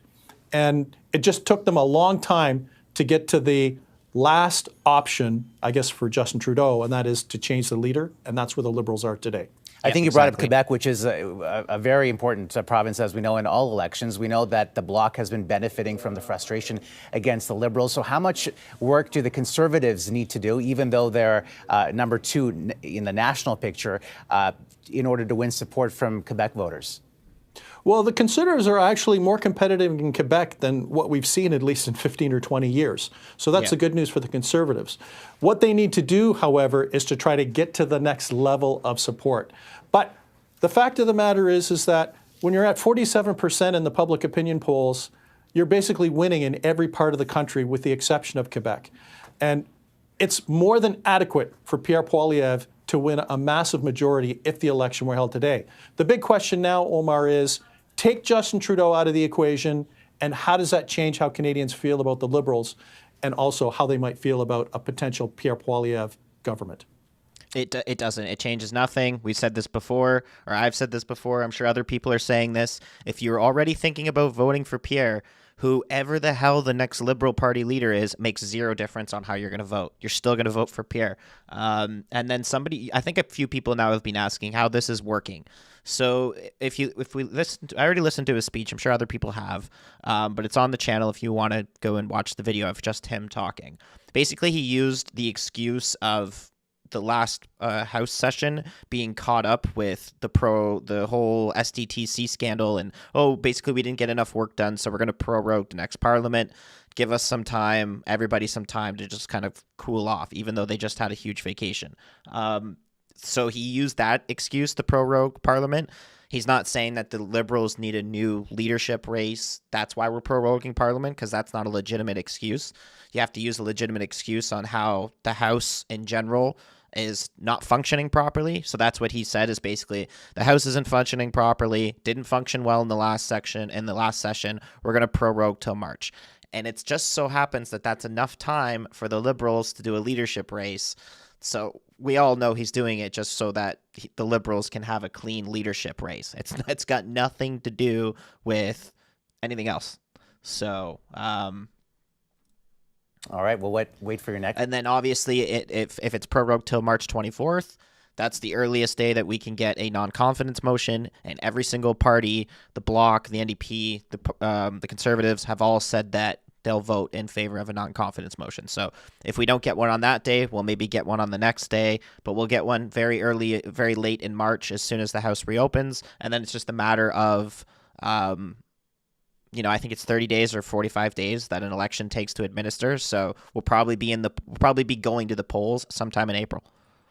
And it just took them a long time to get to the last option, I guess, for Justin Trudeau, and that is to change the leader. And that's where the Liberals are today. I think you brought up Quebec, which is a very important province, as we know, in all elections. We know that the Bloc has been benefiting from the frustration against the Liberals. So how much work do the Conservatives need to do, even though they're number two in the national picture, in order to win support from Quebec voters? Well, the Conservatives are actually more competitive in Quebec than what we've seen at least in 15 or 20 years. So that's the good news for the Conservatives. What they need to do, however, is to try to get to the next level of support. But the fact of the matter is that when you're at 47% in the public opinion polls, you're basically winning in every part of the country with the exception of Quebec. And it's more than adequate for Pierre Poilievre to win a massive majority if the election were held today. The big question now, Omar, is take Justin Trudeau out of the equation, and how does that change how Canadians feel about the Liberals, and also how they might feel about a potential Pierre Poilievre government? It doesn't. It changes nothing. We've said this before, or I've said this before. I'm sure other people are saying this. If you're already thinking about voting for Pierre, whoever the hell the next Liberal Party leader is, makes zero difference on how you're going to vote. You're still going to vote for Pierre. And then I think a few people now have been asking how this is working. So if we listen, I already listened to his speech. I'm sure other people have, but it's on the channel if you want to go and watch the video of just him talking. Basically, he used the excuse of the last House session being caught up with the whole SDTC scandal, and basically we didn't get enough work done, so we're going to prorogue the next Parliament, give us some time, everybody some time to just kind of cool off, even though they just had a huge vacation. So he used that excuse to prorogue Parliament. He's not saying that the Liberals need a new leadership race. That's why we're proroguing Parliament, because that's not a legitimate excuse. You have to use a legitimate excuse on how the House in general is not functioning properly. So that's what he said, is basically the House isn't functioning properly, didn't function well in the last session. We're going to prorogue till March. And it just so happens that that's enough time for the Liberals to do a leadership race. So we all know he's doing it just so that the Liberals can have a clean leadership race. It's got nothing to do with anything else. So, all right, well, wait for your next. And then obviously, if it's prorogued till March 24th, that's the earliest day that we can get a non-confidence motion. And every single party, the Bloc, the NDP, the Conservatives, have all said that they'll vote in favor of a non-confidence motion. So if we don't get one on that day, we'll maybe get one on the next day, but we'll get one very early, very late in March as soon as the House reopens. And then it's just a matter of, I think it's 30 days or 45 days that an election takes to administer. So we'll probably be going to the polls sometime in April.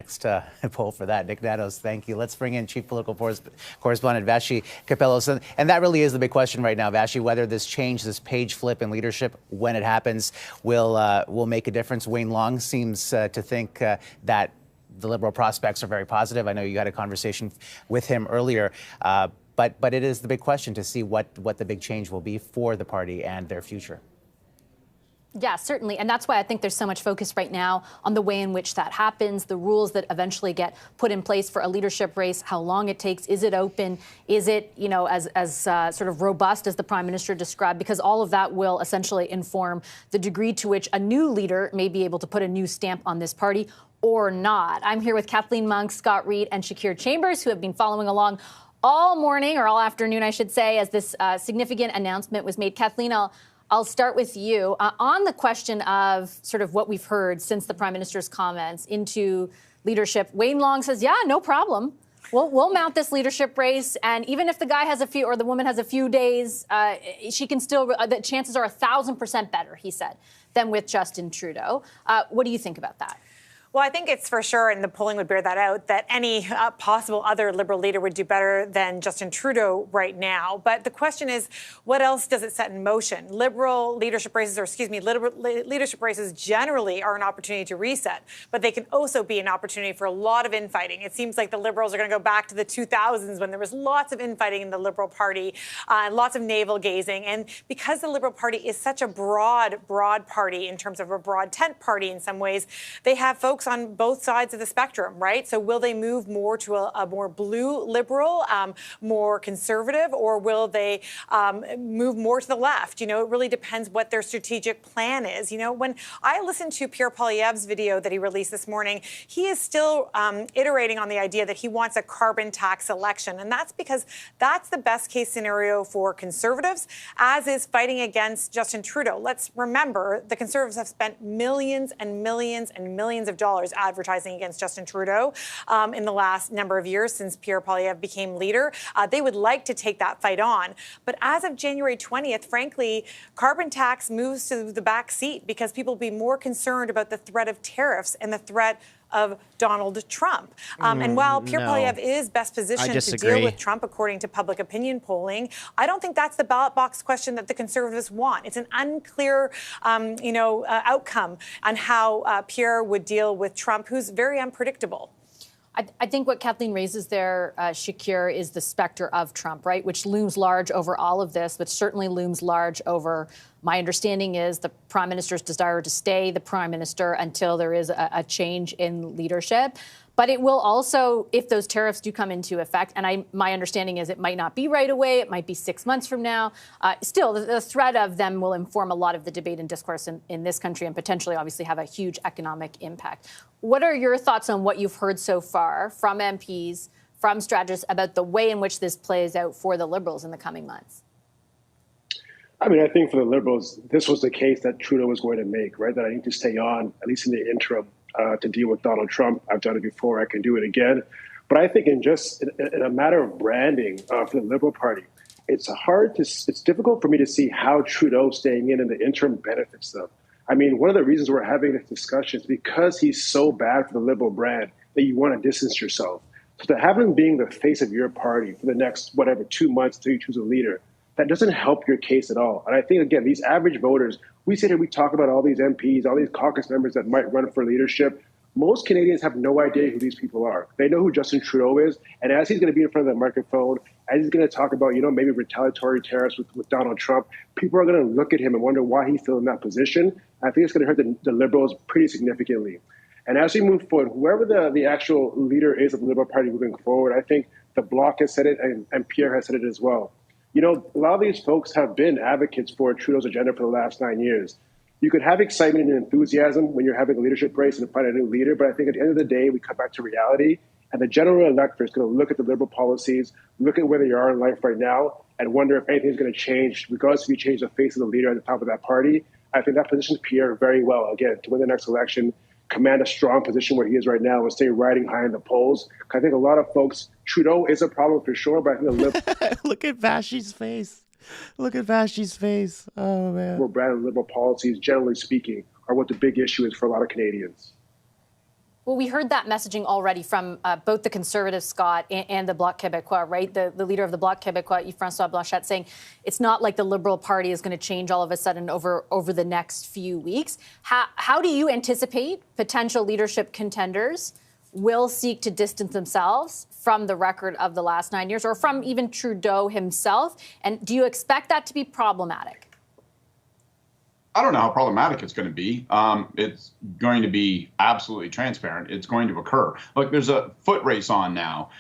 Next poll for that. Nick Natos, thank you. Let's bring in Chief Political Correspondent Vassy Kapelos. And that really is the big question right now, Vassy, whether this change, this page flip in leadership, when it happens, will make a difference. Wayne Long seems to think that the Liberal prospects are very positive. I know you had a conversation with him earlier. But it is the big question to see what the big change will be for the party and their future. Yeah, certainly. And that's why I think there's so much focus right now on the way in which that happens, the rules that eventually get put in place for a leadership race, how long it takes, is it open, is it, as sort of robust as the Prime Minister described, because all of that will essentially inform the degree to which a new leader may be able to put a new stamp on this party or not. I'm here with Kathleen Monk, Scott Reid, and Shakir Chambers, who have been following along all morning, or all afternoon, I should say, as this significant announcement was made. Kathleen, I'll start with you. On the question of sort of what we've heard since the Prime Minister's comments into leadership, Wayne Long says, yeah, no problem. We'll mount this leadership race. And even if the guy has a few, or the woman has a few days, she can still, the chances are 1,000% better, he said, than with Justin Trudeau. What do you think about that? Well, I think it's for sure, and the polling would bear that out, that any possible other Liberal leader would do better than Justin Trudeau right now. But the question is, what else does it set in motion? Liberal leadership races, leadership races generally are an opportunity to reset, but they can also be an opportunity for a lot of infighting. It seems like the Liberals are going to go back to the 2000s when there was lots of infighting in the Liberal Party, lots of navel-gazing. And because the Liberal Party is such a broad party in terms of a broad tent party in some ways, they have folks on both sides of the spectrum, right? So will they move more to a more blue Liberal, more conservative, or will they move more to the left? It really depends what their strategic plan is. When I listened to Pierre Poilievre's video that he released this morning, he is still iterating on the idea that he wants a carbon tax election. And that's because that's the best case scenario for Conservatives, as is fighting against Justin Trudeau. Let's remember, the Conservatives have spent millions and millions and millions of dollars advertising against Justin Trudeau in the last number of years since Pierre Poilievre became leader. They would like to take that fight on. But as of January 20th, frankly, carbon tax moves to the back seat because people will be more concerned about the threat of tariffs and the threat of Donald Trump. And while Pierre Poilievre is best positioned to deal with Trump, according to public opinion polling, I don't think that's the ballot box question that the Conservatives want. It's an unclear, outcome on how Pierre would deal with Trump, who's very unpredictable. I think what Kathleen raises there, Shakir, is the specter of Trump, right, which looms large over all of this, but certainly looms large over, my understanding is, the Prime Minister's desire to stay the Prime Minister until there is a change in leadership. But it will also, if those tariffs do come into effect, and my understanding is it might not be right away, it might be 6 months from now, still, the threat of them will inform a lot of the debate and discourse in this country and potentially, obviously, have a huge economic impact. What are your thoughts on what you've heard so far from MPs, from strategists, about the way in which this plays out for the Liberals in the coming months? I mean, I think for the Liberals, this was the case that Trudeau was going to make, right? That I need to stay on, at least in the interim, to deal with Donald Trump. I've done it before. I can do it again. But I think in a matter of branding for the Liberal Party, it's difficult for me to see how Trudeau staying in the interim benefits them. I mean, one of the reasons we're having this discussion is because he's so bad for the Liberal brand that you want to distance yourself. So to have him being the face of your party for the next, 2 months until you choose a leader, that doesn't help your case at all. And I think, again, these average voters, we sit here, we talk about all these MPs, all these caucus members that might run for leadership. Most Canadians have no idea who these people are. They know who Justin Trudeau is. And as he's going to be in front of the microphone, as he's going to talk about, maybe retaliatory tariffs with Donald Trump, people are going to look at him and wonder why he's still in that position. I think it's going to hurt the Liberals pretty significantly. And as we move forward, whoever the actual leader is of the Liberal Party moving forward, I think the Bloc has said it and Pierre has said it as well. You know, a lot of these folks have been advocates for Trudeau's agenda for the last 9 years. You could have excitement and enthusiasm when you're having a leadership race and find a new leader, but I think at the end of the day, we come back to reality, and the general electorate is going to look at the Liberal policies, look at where they are in life right now, and wonder if anything's going to change, regardless if you change the face of the leader at the top of that party. I think that positions Pierre very well, again, to win the next election, command a strong position where he is right now, and stay riding high in the polls. I think a lot of folks, Trudeau is a problem for sure, but I think the Liberal... Look at Vashti's face. Look at Vashti's face. Oh, man. Brand and Liberal policies, generally speaking, are what the big issue is for a lot of Canadians. Well, we heard that messaging already from both the Conservative Scott and the Bloc Québécois, right? The leader of the Bloc Québécois, Yves-François Blanchet, saying it's not like the Liberal Party is going to change all of a sudden over the next few weeks. How do you anticipate potential leadership contenders will seek to distance themselves from the record of the last 9 years or from even Trudeau himself? And do you expect that to be problematic? I don't know how problematic it's going to be. It's going to be absolutely transparent. It's going to occur. Look, there's a foot race on now.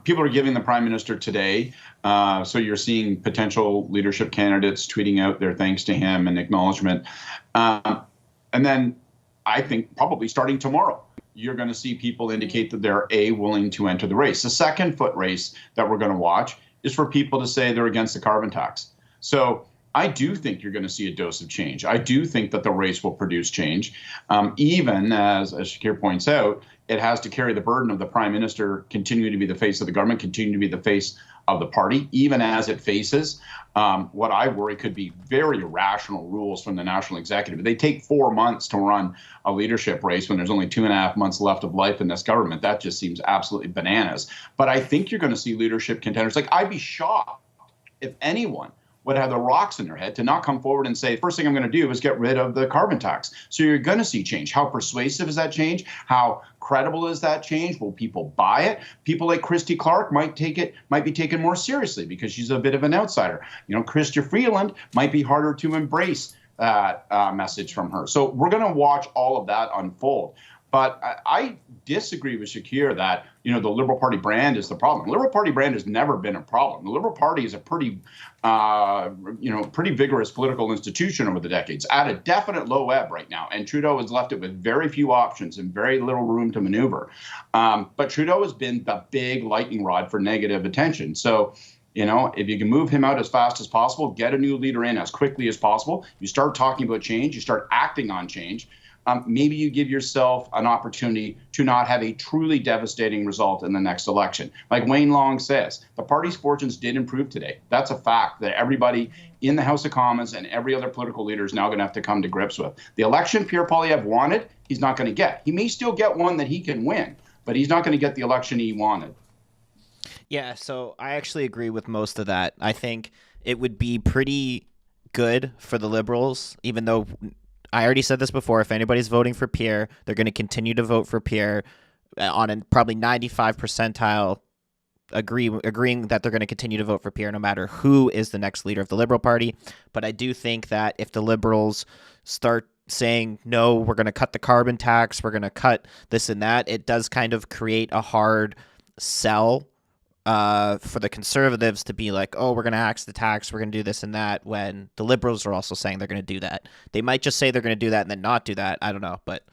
People are giving the Prime Minister today. So you're seeing potential leadership candidates tweeting out their thanks to him and acknowledgement. And then I think probably starting tomorrow, you're going to see people indicate that they're willing to enter the race. The second foot race that we're going to watch is for people to say they're against the carbon tax. So I do think you're going to see a dose of change. I do think that the race will produce change. Even as Shakir points out, it has to carry the burden of the Prime Minister continuing to be the face of the government, continuing to be the face of the party, even as it faces what I worry could be very irrational rules from the National Executive. They take 4 months to run a leadership race when there's only 2.5 months left of life in this government. That just seems absolutely bananas. But I think you're going to see leadership contenders. Like, I'd be shocked if anyone would have the rocks in their head to not come forward and say, first thing I'm going to do is get rid of the carbon tax. So you're going to see change. How persuasive is that change? How credible is that change? Will people buy it? People like Christy Clark might be taken more seriously because she's a bit of an outsider. You know, Chrystia Freeland might be harder to embrace that message from her. So we're going to watch all of that unfold. But I disagree with Shakir that, you know, the Liberal Party brand is the problem. The Liberal Party brand has never been a problem. The Liberal Party is a pretty vigorous political institution over the decades, at a definite low ebb right now. And Trudeau has left it with very few options and very little room to maneuver. But Trudeau has been the big lightning rod for negative attention. So, you know, if you can move him out as fast as possible, get a new leader in as quickly as possible, you start talking about change, you start acting on change. Maybe you give yourself an opportunity to not have a truly devastating result in the next election. Like Wayne Long says, the party's fortunes did improve today. That's a fact that everybody in the House of Commons and every other political leader is now going to have to come to grips with. The election Pierre Poilievre wanted, he's not going to get. He may still get one that he can win, but he's not going to get the election he wanted. Yeah, so I actually agree with most of that. I think it would be pretty good for the Liberals, even though I already said this before, if anybody's voting for Pierre, they're going to continue to vote for Pierre on a probably 95 percentile agreeing that they're going to continue to vote for Pierre no matter who is the next leader of the Liberal Party. But I do think that if the Liberals start saying, no, we're going to cut the carbon tax, we're going to cut this and that, it does kind of create a hard sell for the Conservatives to be like, oh, we're going to axe the tax, we're going to do this and that, when the Liberals are also saying they're going to do that. They might just say they're going to do that and then not do that. I don't know, but...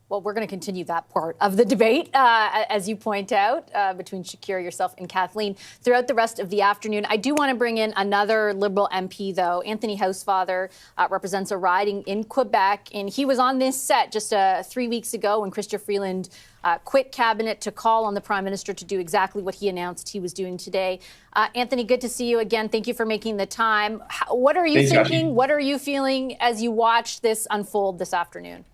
Well, we're going to continue that part of the debate, as you point out, between Shakir, yourself, and Kathleen throughout the rest of the afternoon. I do want to bring in another Liberal MP, though. Anthony Housefather represents a riding in Quebec, and he was on this set just 3 weeks ago when Chrystia Freeland quit cabinet to call on the Prime Minister to do exactly what he announced he was doing today. Anthony, good to see you again. Thank you for making the time. What are you thinking? What are you feeling as you watch this unfold this afternoon?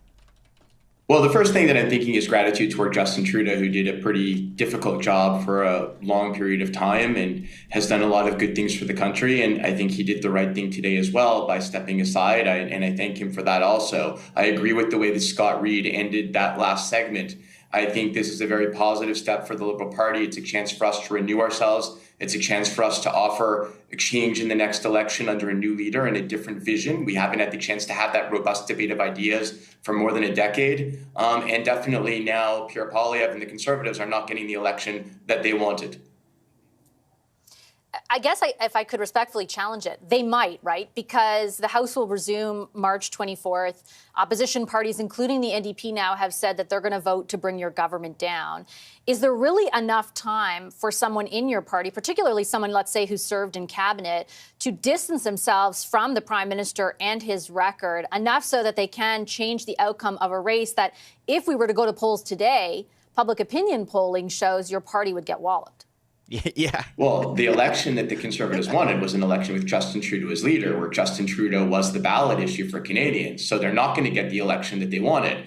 Well, the first thing that I'm thinking is gratitude toward Justin Trudeau, who did a pretty difficult job for a long period of time and has done a lot of good things for the country. And I think he did the right thing today as well by stepping aside. And I thank him for that also. I agree with the way that Scott Reid ended that last segment. I think this is a very positive step for the Liberal Party. It's a chance for us to renew ourselves. It's a chance for us to offer a change in the next election under a new leader and a different vision. We haven't had the chance to have that robust debate of ideas for more than a decade. And definitely now Pierre Poilievre and the Conservatives are not getting the election that they wanted. I guess if I could respectfully challenge it, they might, right? Because the House will resume March 24th. Opposition parties, including the NDP now, have said that they're going to vote to bring your government down. Is there really enough time for someone in your party, particularly someone, let's say, who served in cabinet, to distance themselves from the Prime Minister and his record, enough so that they can change the outcome of a race that, if we were to go to polls today, public opinion polling shows your party would get walloped? Yeah. Well, the election that the Conservatives wanted was an election with Justin Trudeau as leader, where Justin Trudeau was the ballot issue for Canadians. So they're not going to get the election that they wanted.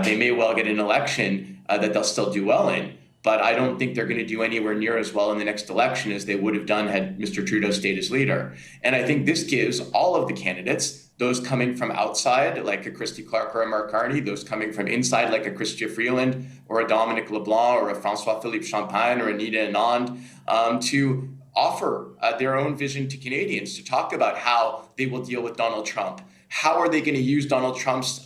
They may well get an election that they'll still do well in, but I don't think they're going to do anywhere near as well in the next election as they would have done had Mr. Trudeau stayed as leader. And I think this gives all of the candidates, those coming from outside, like a Christy Clark or a Mark Carney, those coming from inside, like a Chrystia Freeland or a Dominic LeBlanc or a François-Philippe Champagne or Anita Anand, to offer their own vision to Canadians, to talk about how they will deal with Donald Trump. How are they going to use Donald Trump's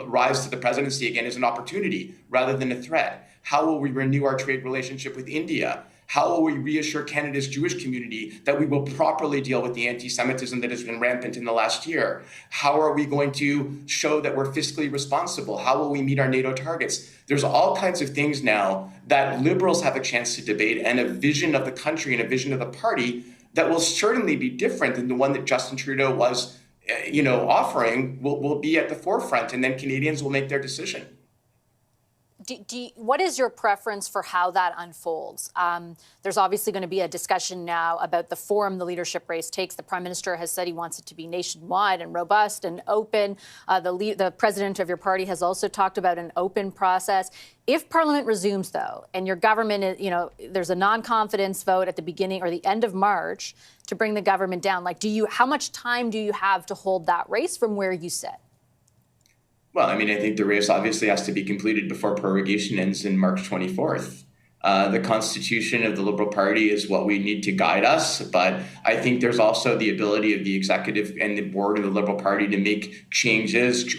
rise to the presidency again as an opportunity rather than a threat? How will we renew our trade relationship with India? How will we reassure Canada's Jewish community that we will properly deal with the anti-Semitism that has been rampant in the last year? How are we going to show that we're fiscally responsible? How will we meet our NATO targets? There's all kinds of things now that Liberals have a chance to debate, and a vision of the country and a vision of the party that will certainly be different than the one that Justin Trudeau was offering will be at the forefront, and then Canadians will make their decision. What is your preference for how that unfolds? There's obviously going to be a discussion now about the form the leadership race takes. The Prime Minister has said he wants it to be nationwide and robust and open. The president of your party has also talked about an open process. If Parliament resumes, though, and your government, there's a non-confidence vote at the beginning or the end of March to bring the government down, how much time do you have to hold that race from where you sit? Well, I think the race obviously has to be completed before prorogation ends in March 24th. The constitution of the Liberal Party is what we need to guide us, but I think there's also the ability of the executive and the board of the Liberal Party to make changes,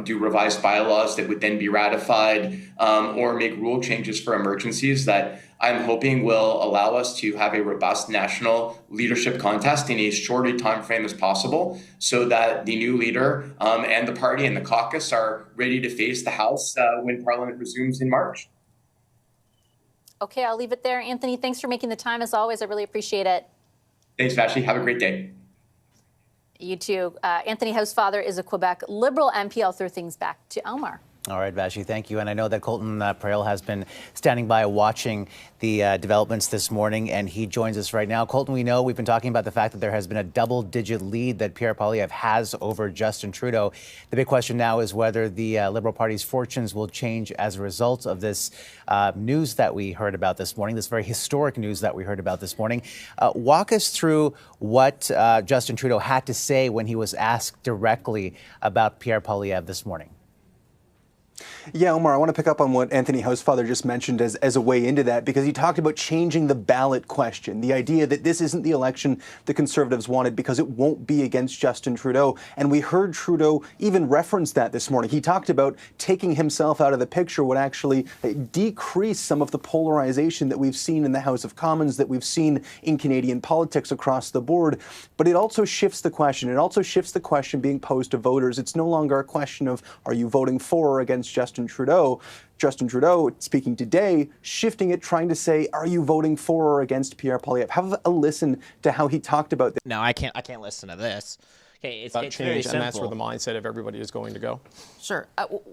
do revised bylaws that would then be ratified, or make rule changes for emergencies that I'm hoping will allow us to have a robust national leadership contest in as short a time frame as possible, so that the new leader and the party and the caucus are ready to face the House when Parliament resumes in March. Okay, I'll leave it there. Anthony, thanks for making the time as always. I really appreciate it. Thanks, Vashti. Have a great day. You too. Anthony Housefather is a Quebec Liberal MP. I'll throw things back to Elmar. All right, Vashti, thank you. And I know that Colton Parel has been standing by watching the developments this morning, and he joins us right now. Colton, we know we've been talking about the fact that there has been a double-digit lead that Pierre Poilievre has over Justin Trudeau. The big question now is whether the Liberal Party's fortunes will change as a result of this news that we heard about this morning, this very historic news that we heard about this morning. Walk us through what Justin Trudeau had to say when he was asked directly about Pierre Poilievre this morning. Yeah, Omar, I want to pick up on what Anthony Housefather just mentioned as a way into that, because he talked about changing the ballot question, the idea that this isn't the election the Conservatives wanted because it won't be against Justin Trudeau. And we heard Trudeau even reference that this morning. He talked about taking himself out of the picture would actually decrease some of the polarization that we've seen in the House of Commons, that we've seen in Canadian politics across the board. But it also shifts the question. It also shifts the question being posed to voters. It's no longer a question of, are you voting for or against Justin Trudeau? Justin Trudeau, speaking today, shifting it, trying to say, are you voting for or against Pierre Poilievre? Have a listen to how he talked about this. No, I can't listen to this. Okay, it's very change, simple. and that's where the mindset of everybody is going to go. Sure.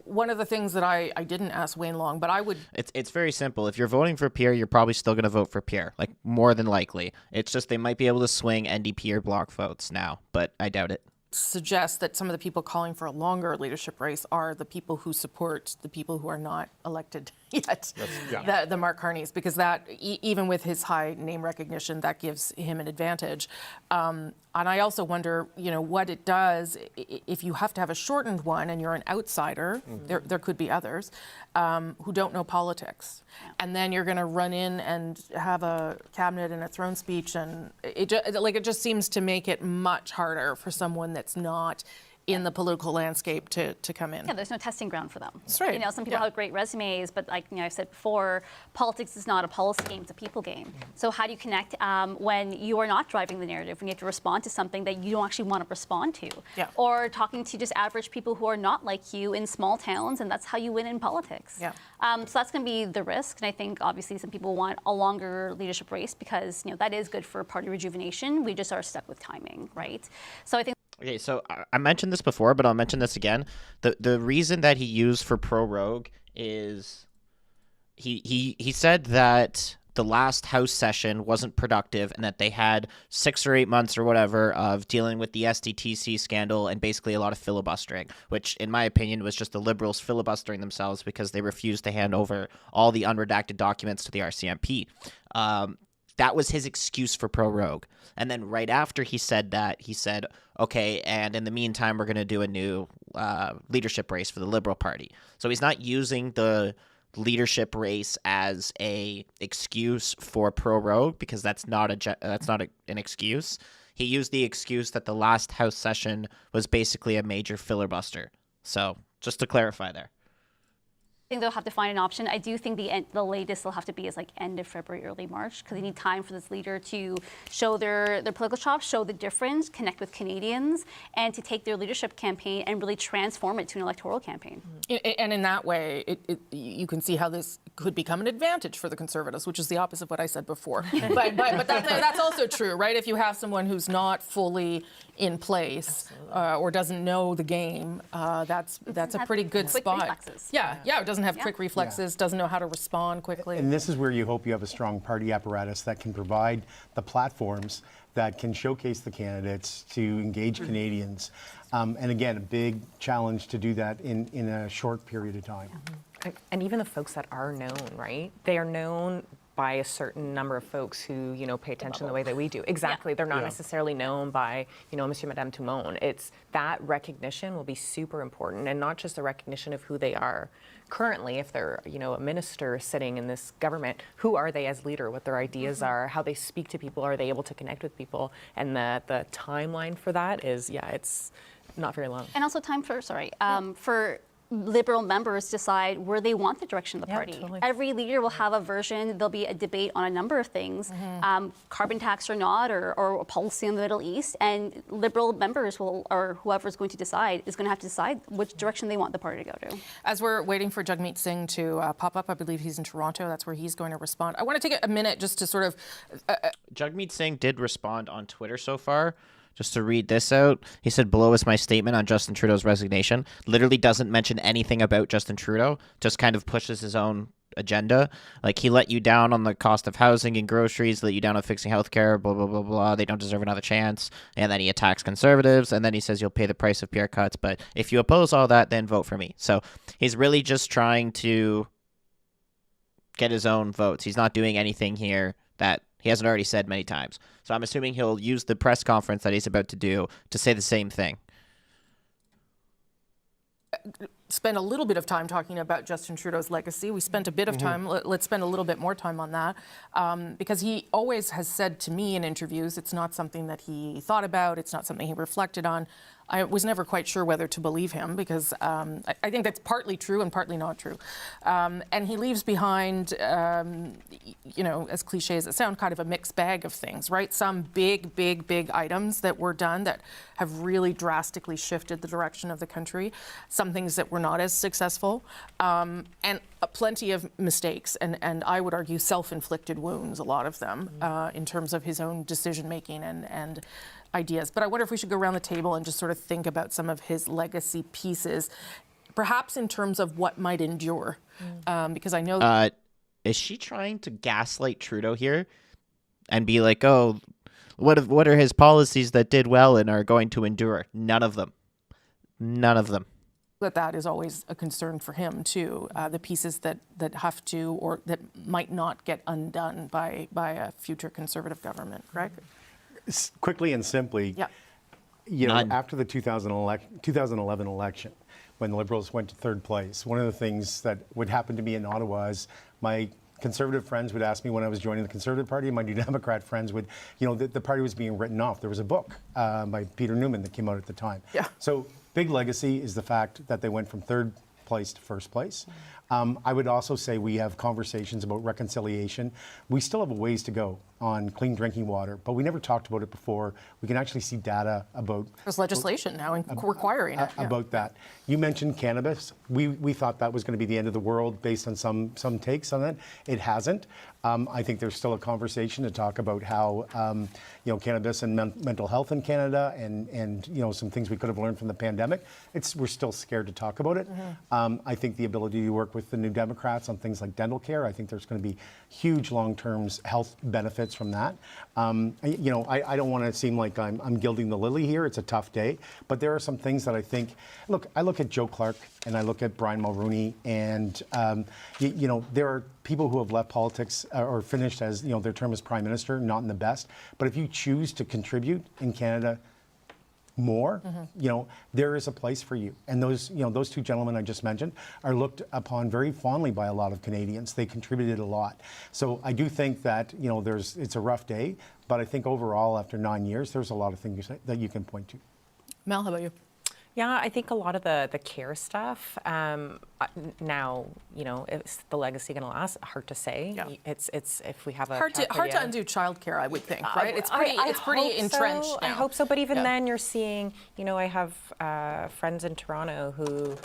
One of the things that I didn't ask Wayne Long, but I would... It's very simple. If you're voting for Pierre, you're probably still going to vote for Pierre, more than likely. It's just they might be able to swing NDP or Bloc votes now, but I doubt it. Suggest that some of the people calling for a longer leadership race are the people who support the people who are not elected yet, the Mark Carneys, because that, even with his high name recognition, that gives him an advantage. And I also wonder, what it does if you have to have a shortened one and you're an outsider, there could be others, who don't know politics. And then you're going to run in and have a cabinet and a throne speech, and it just seems to make it much harder for someone that's not in the political landscape to come in. Yeah, there's no testing ground for them. That's right. You know, some people have great resumes, but like I've said before, politics is not a policy game, it's a people game. So how do you connect when you are not driving the narrative, when you have to respond to something that you don't actually want to respond to? Yeah. Or talking to just average people who are not like you in small towns, and that's how you win in politics. Yeah. So that's going to be the risk, and I think obviously some people want a longer leadership race because that is good for party rejuvenation. We just are stuck with timing, right? So I think. Okay, so I mentioned this before, but I'll mention this again. The reason that he used for prorogue is he said that the last House session wasn't productive and that they had 6 or 8 months or whatever of dealing with the SDTC scandal and basically a lot of filibustering, which in my opinion was just the Liberals filibustering themselves because they refused to hand over all the unredacted documents to the RCMP. That was his excuse for prorogue. And then right after he said that, he said, okay, and in the meantime, we're going to do a new leadership race for the Liberal Party. So he's not using the leadership race as a excuse for prorogue because that's not an excuse. He used the excuse that the last House session was basically a major filibuster. So just to clarify there. I think they'll have to find an option. I do think the latest they'll have to be is like end of February, early March, because they need time for this leader to show their political chops, show the difference, connect with Canadians, and to take their leadership campaign and really transform it to an electoral campaign. And in that way, you can see how this could become an advantage for the Conservatives, which is the opposite of what I said before. but that's also true, right? If you have someone who's not fully in place or doesn't know the game, that's a pretty good spot. Reflexes. Yeah, it doesn't have quick reflexes, doesn't know how to respond quickly. And this is where you hope you have a strong party apparatus that can provide the platforms that can showcase the candidates to engage Canadians. And again, a big challenge to do that in a short period of time. And even the folks that are known, right? They are known by a certain number of folks who, pay attention the way that we do. Exactly. They're not necessarily known by, Monsieur, Madame, tout le monde. It's that recognition will be super important, and not just the recognition of who they are currently, if they're, a minister sitting in this government, who are they as leader, what their ideas are, how they speak to people, are they able to connect with people? And the timeline for that is, it's not very long. And also time for Liberal members decide where they want the direction of the party. Totally. Every leader will have a version. There'll be a debate on a number of things, carbon tax or not, or policy in the Middle East, and Liberal members or whoever's going to decide is going to have to decide which direction they want the party to go to. As we're waiting for Jagmeet Singh to pop up, I believe he's in Toronto. That's where he's going to respond. I want to take a minute just to sort of... Jagmeet Singh did respond on Twitter so far. Just to read this out, he said, below is my statement on Justin Trudeau's resignation. Literally doesn't mention anything about Justin Trudeau, just kind of pushes his own agenda. Like, he let you down on the cost of housing and groceries, let you down on fixing healthcare, blah, blah, blah, blah. They don't deserve another chance. And then he attacks Conservatives, and then he says you'll pay the price of PR cuts, but if you oppose all that, then vote for me. So he's really just trying to get his own votes. He's not doing anything here that he hasn't already said many times. So I'm assuming he'll use the press conference that he's about to do to say the same thing. Spend a little bit of time talking about Justin Trudeau's legacy. We spent a bit of time. Let's spend a little bit more time on that, because he always has said to me in interviews, it's not something that he thought about. It's not something he reflected on. I was never quite sure whether to believe him, because I think that's partly true and partly not true. And he leaves behind, as cliche as it sounds, kind of a mixed bag of things, right? Some big items that were done that have really drastically shifted the direction of the country. Some things that were not as successful, and plenty of mistakes, and I would argue self-inflicted wounds, a lot of them, in terms of his own decision-making and ideas. But I wonder if we should go around the table and just sort of think about some of his legacy pieces, perhaps in terms of what might endure, because I know... is she trying to gaslight Trudeau here and be like, oh, what are his policies that did well and are going to endure? None of them. None of them. That is always a concern for him too. The pieces that have to, or that might not get undone by a future Conservative government, correct? Quickly and simply, after the 2011 election, when the Liberals went to third place, one of the things that would happen to me in Ottawa is my Conservative friends would ask me when I was joining the Conservative Party, and my New Democrat friends would, the party was being written off. There was a book by Peter Newman that came out at the time. Yeah. So big legacy is the fact that they went from third place to first place. I would also say we have conversations about reconciliation. We still have a ways to go on clean drinking water, but we never talked about it before. We can actually see data about... There's legislation now requiring it. About that. You mentioned cannabis. We thought that was going to be the end of the world based on some takes on it. It hasn't. I think there's still a conversation to talk about how cannabis and mental health in Canada and some things we could have learned from the pandemic. We're still scared to talk about it. I think the ability to work with the New Democrats on things like dental care, I think there's going to be huge long-term health benefits from that. I don't want to seem like I'm gilding the lily here. It's a tough day, but there are some things that I think. Look, I look at Joe Clark and I look at Brian Mulroney, and there are people who have left politics or finished as their term as Prime Minister, not in the best. But if you choose to contribute in Canada more, there is a place for you. And those two gentlemen I just mentioned are looked upon very fondly by a lot of Canadians. They contributed a lot. So I do think that, it's a rough day, but I think overall, after 9 years, there's a lot of things that you can point to. Mel, how about you? Yeah, I think a lot of the care stuff, now, is the legacy going to last? Hard to say. Yeah. It's if we have a hard to undo childcare, I would think, right? It's pretty entrenched now. I hope so, but even then you're seeing, I have friends in Toronto who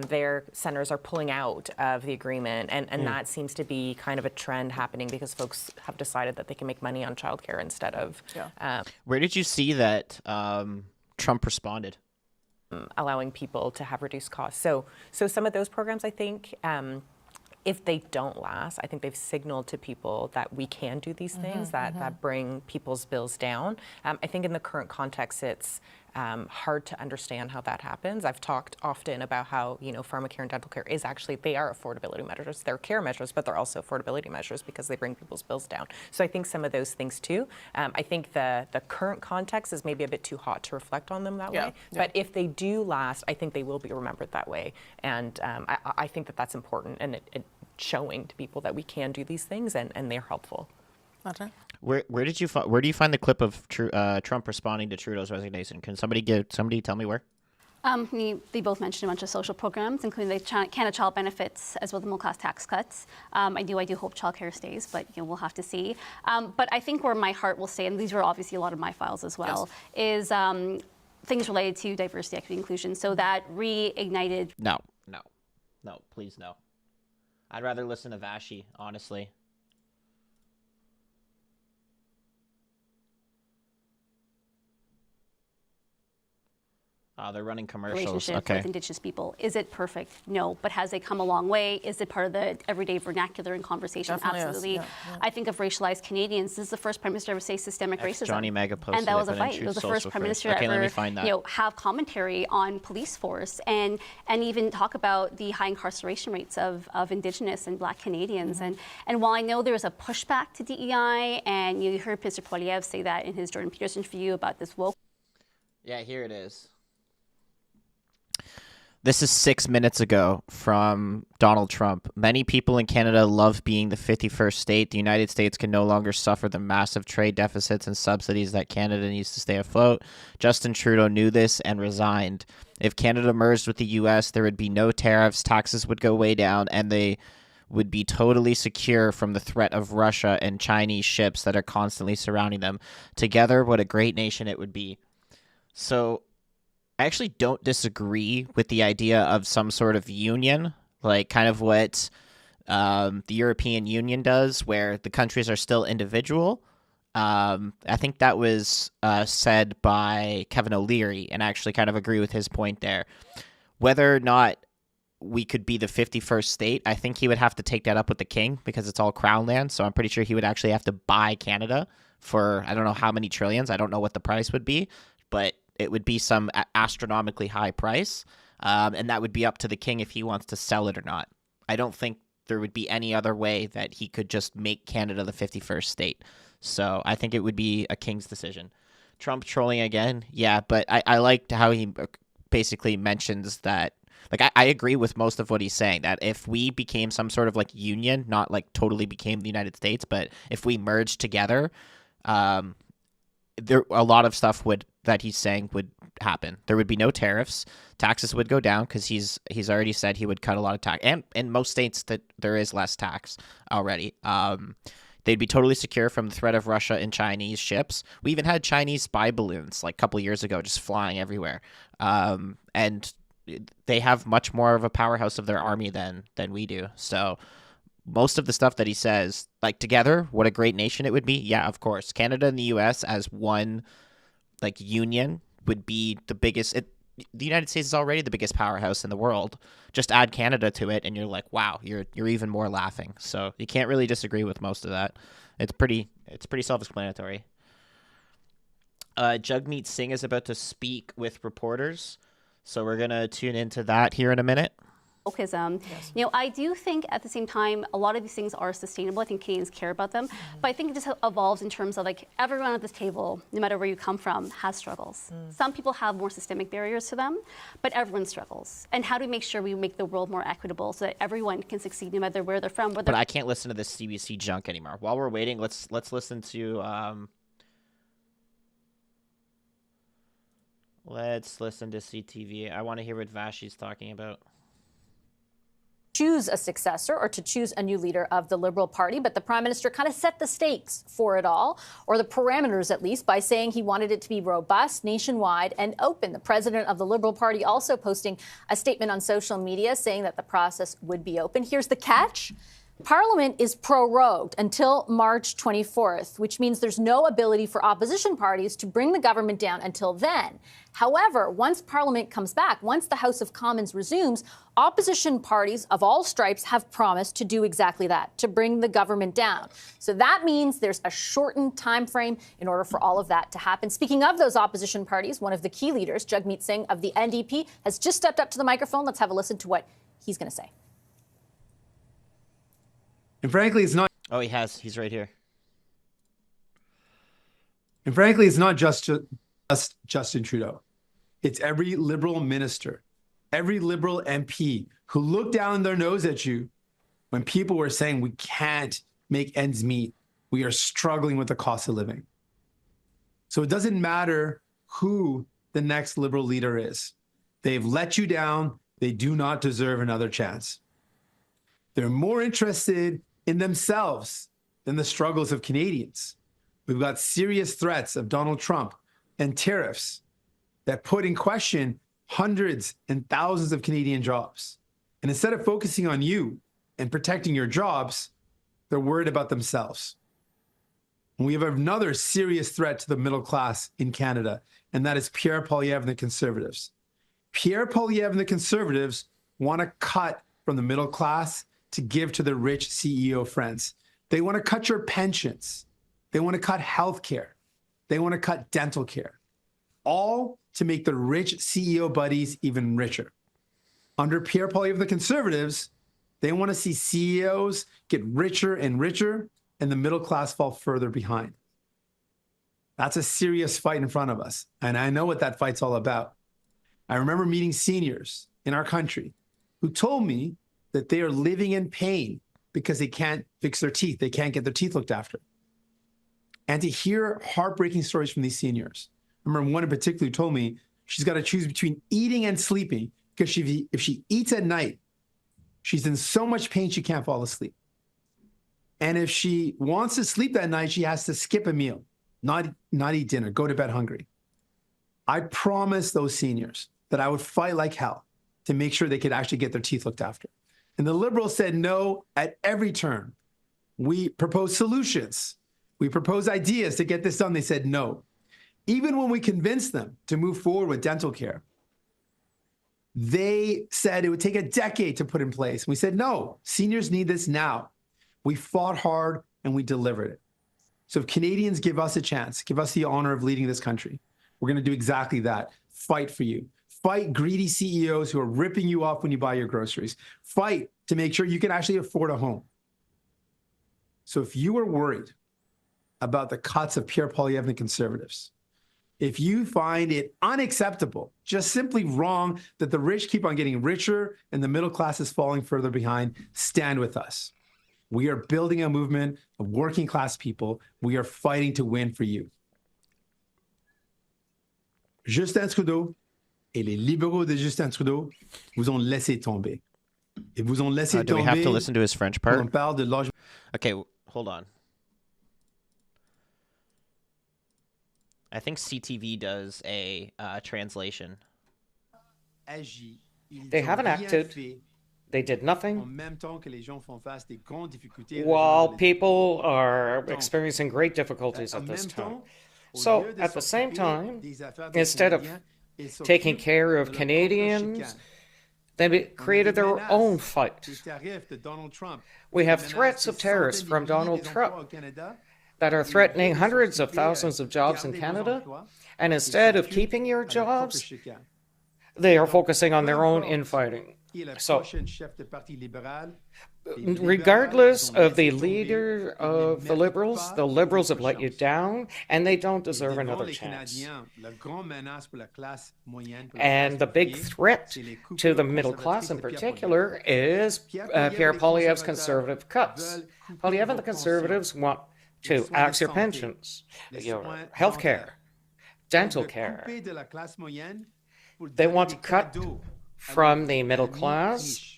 their centers are pulling out of the agreement, and that seems to be kind of a trend happening because folks have decided that they can make money on childcare instead of... Where did you see that Trump responded? Allowing people to have reduced costs. So some of those programs, I think, if they don't last, I think they've signaled to people that we can do these things that bring people's bills down. I think in the current context, it's hard to understand how that happens. I've talked often about how, pharmacare and dental care is actually, they are affordability measures. They're care measures, but they're also affordability measures because they bring people's bills down. So I think some of those things too. I think the current context is maybe a bit too hot to reflect on them that way. But if they do last, I think they will be remembered that way. And I think that that's important, and it showing to people that we can do these things and they're helpful. Okay. Where do you find the clip of Trump responding to Trudeau's resignation? Can somebody tell me where? They both mentioned a bunch of social programs, including the Canada Child Benefits as well as the middle-class tax cuts. I do hope childcare stays, but we'll have to see. But I think where my heart will stay, and these are obviously a lot of my files as well, is things related to diversity, equity, inclusion. So that reignited. No, please no. I'd rather listen to Vashi, honestly. They're running commercials. Relationship with Indigenous people. Is it perfect? No. But has it come a long way? Is it part of the everyday vernacular and conversation? Definitely absolutely. Is. Yeah. I think of racialized Canadians. This is the first Prime Minister ever say systemic racism. Johnny Mega posted and that was a it, fight. It was the first Prime Minister ever have commentary on police force and even talk about the high incarceration rates of Indigenous and Black Canadians. And while I know there was a pushback to DEI, and you heard Mr. Poilievre say that in his Jordan Peterson interview about this woke. Yeah, here it is. This is 6 minutes ago from Donald Trump. Many people in Canada love being the 51st state. The United States can no longer suffer the massive trade deficits and subsidies that Canada needs to stay afloat. Justin Trudeau knew this and resigned. If Canada merged with the U.S., there would be no tariffs, taxes would go way down, and they would be totally secure from the threat of Russia and Chinese ships that are constantly surrounding them. Together, what a great nation it would be. So I actually don't disagree with the idea of some sort of union, like kind of what the European Union does, where the countries are still individual. I think that was said by Kevin O'Leary, and I actually kind of agree with his point there. Whether or not we could be the 51st state, I think he would have to take that up with the king because it's all crown land. So I'm pretty sure he would actually have to buy Canada for, I don't know how many trillions. I don't know what the price would be, but it would be some astronomically high price, and that would be up to the king if he wants to sell it or not. I don't think there would be any other way that he could just make Canada the 51st state. So I think it would be a king's decision. Trump trolling again, yeah, but I liked how he basically mentions that. Like, I agree with most of what he's saying, that if we became some sort of like union, not like totally became the United States, but if we merged together, there a lot of stuff would that he's saying would happen. There would be no tariffs. Taxes would go down because he's already said he would cut a lot of tax. And in most states that there is less tax already. They'd be totally secure from the threat of Russia and Chinese ships. We even had Chinese spy balloons like a couple years ago just flying everywhere. And they have much more of a powerhouse of their army than we do. So most of the stuff that he says, like together, what a great nation it would be. Yeah, of course. Canada and the U.S. as one like union would be the biggest. The United States is already the biggest powerhouse in the world. Just add Canada to it, and you're like, wow, you're even more laughing. So you can't really disagree with most of that. It's pretty self-explanatory. Jagmeet Singh is about to speak with reporters, so we're gonna tune into that here in a minute. Wokeism. You know, I do think at the same time, a lot of these things are sustainable. I think Canadians care about them. But I think it just evolves in terms of like everyone at this table, no matter where you come from, has struggles. Some people have more systemic barriers to them, but everyone struggles. And how do we make sure we make the world more equitable so that everyone can succeed no matter where they're from? But I can't listen to this CBC junk anymore. While we're waiting, let's listen to let's listen to CTV. I want to hear what Vashi's talking about. Choose a successor or to choose a new leader of the Liberal Party, but the Prime Minister kind of set the stakes for it all, or the parameters at least, by saying he wanted it to be robust, nationwide, and open. The President of the Liberal Party also posting a statement on social media saying that the process would be open. Here's the catch. Parliament is prorogued until March 24th, which means there's no ability for opposition parties to bring the government down until then. However, once Parliament comes back, once the House of Commons resumes, opposition parties of all stripes have promised to do exactly that, to bring the government down. So that means there's a shortened time frame in order for all of that to happen. Speaking of those opposition parties, one of the key leaders, Jagmeet Singh of the NDP, has just stepped up to the microphone. Let's have a listen to what he's going to say. And frankly, it's not. Oh, he has. He's right here. And frankly, it's not just Justin Trudeau. It's every Liberal minister, every Liberal MP who looked down their nose at you when people were saying we can't make ends meet. We are struggling with the cost of living. So it doesn't matter who the next Liberal leader is. They've let you down. They do not deserve another chance. They're more interested in themselves than the struggles of Canadians. We've got serious threats of Donald Trump and tariffs that put in question hundreds and thousands of Canadian jobs. And instead of focusing on you and protecting your jobs, they're worried about themselves. And we have another serious threat to the middle class in Canada, and that is Pierre Poilievre and the Conservatives. Pierre Poilievre and the Conservatives want to cut from the middle class to give to the rich CEO friends. They want to cut your pensions. They want to cut health care. They want to cut dental care, all to make the rich CEO buddies even richer. Under Pierre Poilievre, the Conservatives, they want to see CEOs get richer and richer and the middle class fall further behind. That's a serious fight in front of us. And I know what that fight's all about. I remember meeting seniors in our country who told me that they are living in pain because they can't fix their teeth. They can't get their teeth looked after. And to hear heartbreaking stories from these seniors. I remember one in particular who told me she's got to choose between eating and sleeping because if she eats at night, she's in so much pain she can't fall asleep. And if she wants to sleep that night, she has to skip a meal, not eat dinner, go to bed hungry. I promised those seniors that I would fight like hell to make sure they could actually get their teeth looked after. And the Liberals said no at every turn. We proposed solutions. We proposed ideas to get this done. They said no. Even when we convinced them to move forward with dental care, they said it would take a decade to put in place. We said, no, seniors need this now. We fought hard and we delivered it. So if Canadians give us a chance, give us the honor of leading this country, we're going to do exactly that. Fight for you. Fight greedy CEOs who are ripping you off when you buy your groceries. Fight to make sure you can actually afford a home. So if you are worried about the cuts of Pierre Poilievre and the Conservatives, if you find it unacceptable, just simply wrong that the rich keep on getting richer and the middle class is falling further behind, stand with us. We are building a movement of working class people. We are fighting to win for you. Justin Trudeau et les libéraux de Justin Trudeau vous ont laissé tomber. Et vous ont laissé do we have to tomber. listen to his French On part? parle de logement. Okay, hold on. I think CTV does a translation. They haven't acted. They did nothing. While people are experiencing great difficulties at this time. So, at the same time, instead of taking care of Canadians, they created their own fight. We have threats of tariffs from Donald Trump that are threatening hundreds of thousands of jobs in Canada. And instead of keeping your jobs, they are focusing on their own infighting. So, regardless of the leader of the Liberals have let you down, and they don't deserve another chance. And the big threat to the middle class in particular is Pierre Poilievre's Conservative cuts. Poilievre and the Conservatives want to axe your pensions, your health care, dental care. They want to cut from the middle class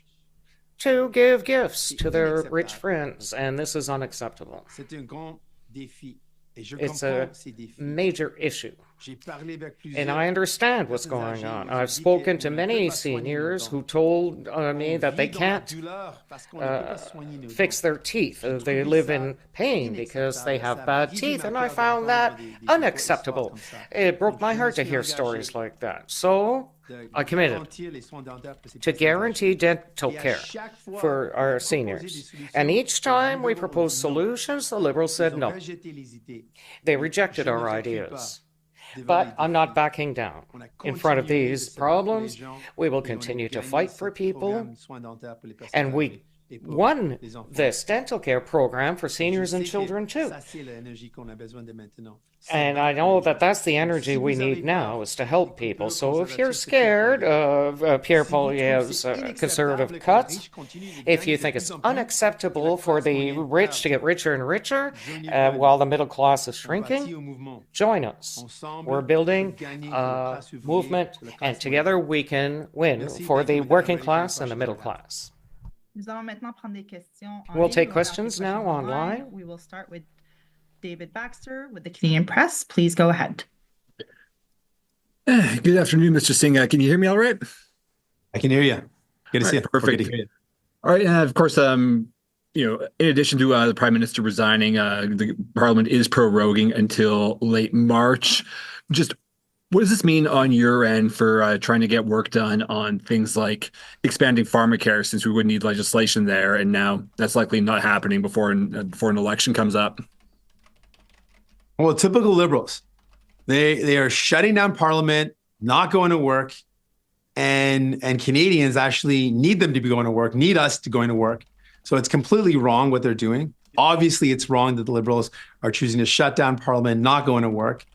to give gifts to their rich friends, and this is unacceptable. It's a major issue. And I understand what's going on. I've spoken to many seniors who told me that they can't fix their teeth. They live in pain because they have bad teeth, and I found that unacceptable. It broke my heart to hear stories like that. So I committed to guarantee dental care for our seniors. And each time we proposed solutions, the Liberals said no. They rejected our ideas. But I'm not backing down. In front of these problems, we will continue to fight for people. And we won this dental care program for seniors and children too. And I know that that's the energy we need now, is to help people. So if you're scared of Pierre Poilievre's Conservative cuts, if you think it's unacceptable for the rich to get richer and richer while the middle class is shrinking, join us. We're building a movement, and together we can win for the working class and the middle class. We'll take questions now online. We will start with David Baxter with the Canadian Press. Please go ahead. Good afternoon, Mr. Singh. Can you hear me all right? I can hear you. Good to see you. Perfect. All right. And of course, in addition to the Prime Minister resigning, the Parliament is proroguing until late March. Just what does this mean on your end for trying to get work done on things like expanding pharmacare, since we would need legislation there, and now that's likely not happening before an election comes up? Well, typical Liberals. They are shutting down Parliament, not going to work, and Canadians actually need them to be going to work, need us to going to work. So it's completely wrong what they're doing. Obviously, it's wrong that the Liberals are choosing to shut down Parliament, not going to work.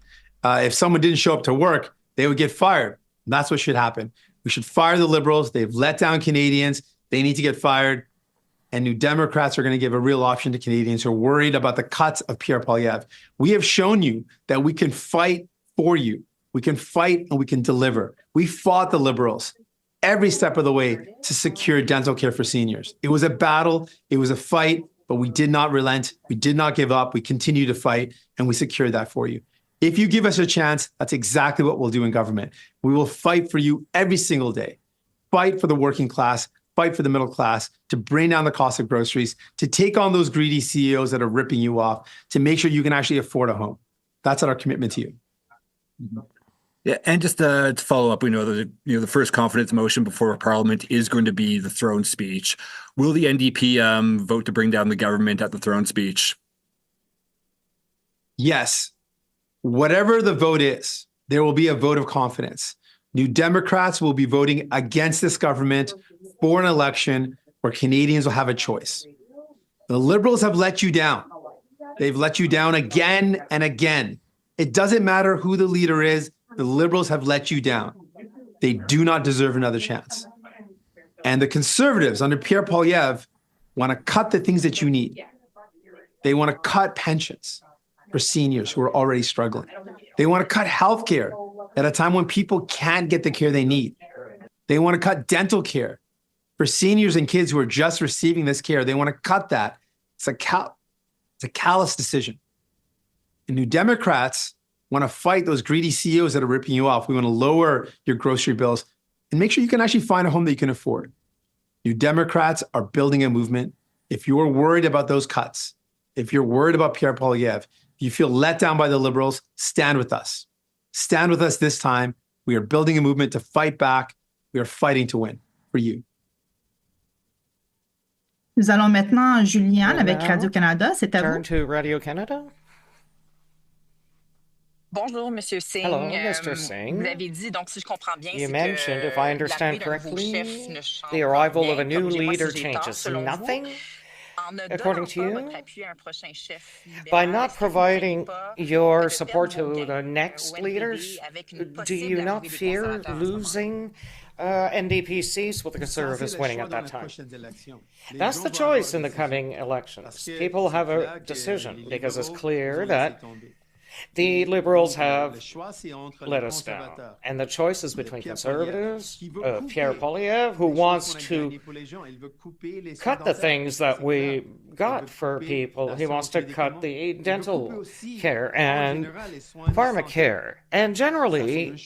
If someone didn't show up to work, they would get fired. That's what should happen. We should fire the Liberals. They've let down Canadians. They need to get fired. And New Democrats are going to give a real option to Canadians who are worried about the cuts of Pierre Poilievre. We have shown you that we can fight for you. We can fight and we can deliver. We fought the Liberals every step of the way to secure dental care for seniors. It was a battle. It was a fight, but we did not relent. We did not give up. We continue to fight, and we secured that for you. If you give us a chance, that's exactly what we'll do in government. We will fight for you every single day. Fight for the working class, fight for the middle class, to bring down the cost of groceries, to take on those greedy CEOs that are ripping you off, to make sure you can actually afford a home. That's our commitment to you. Yeah, and just to follow up, we know that the first confidence motion before Parliament is going to be the throne speech. Will the NDP vote to bring down the government at the throne speech? Yes. Whatever the vote is, there will be a vote of confidence. New Democrats will be voting against this government for an election where Canadians will have a choice. The Liberals have let you down. They've let you down again and again. It doesn't matter who the leader is. The Liberals have let you down. They do not deserve another chance. And the Conservatives under Pierre Poilievre want to cut the things that you need. They want to cut pensions for seniors who are already struggling. They want to cut healthcare at a time when people can't get the care they need. They want to cut dental care for seniors and kids who are just receiving this care. They want to cut that. It's a callous decision. And New Democrats want to fight those greedy CEOs that are ripping you off. We want to lower your grocery bills and make sure you can actually find a home that you can afford. New Democrats are building a movement. If you're worried about those cuts, if you're worried about Pierre Poilievre, if you feel let down by the Liberals, stand with us. Stand with us this time. We are building a movement to fight back. We are fighting to win for you. Nous allons maintenant, Julien, avec Radio-Canada. C'est à Turn vous. to Radio-Canada. Bonjour, Monsieur Singh. Hello, Mr. Singh. Vous avez dit, donc, si je comprends bien, You c'est mentioned, que if I understand l'arrivée d'un nouveau correctly, chef ne change the arrival rien. of a new Corrigez-moi leader si j'ai tort, changes selon nothing. vous. En ne According donnant to pas you, votre appui à un prochain chef libéral, by not est-ce que vous ne providing craignez pas your de support perdre vos to gains the next au NPD leaders, avec une do possible you not arrivée des fear conservateurs à ce moment? losing NDP seats with the Conservatives winning at that time? That's the choice in the coming elections. People have a decision because it's clear that the Liberals have let us down. And the choice is between Conservatives, Pierre Poilievre, who wants to cut the things that we got for people. He wants to cut the dental care and pharmacare. And generally,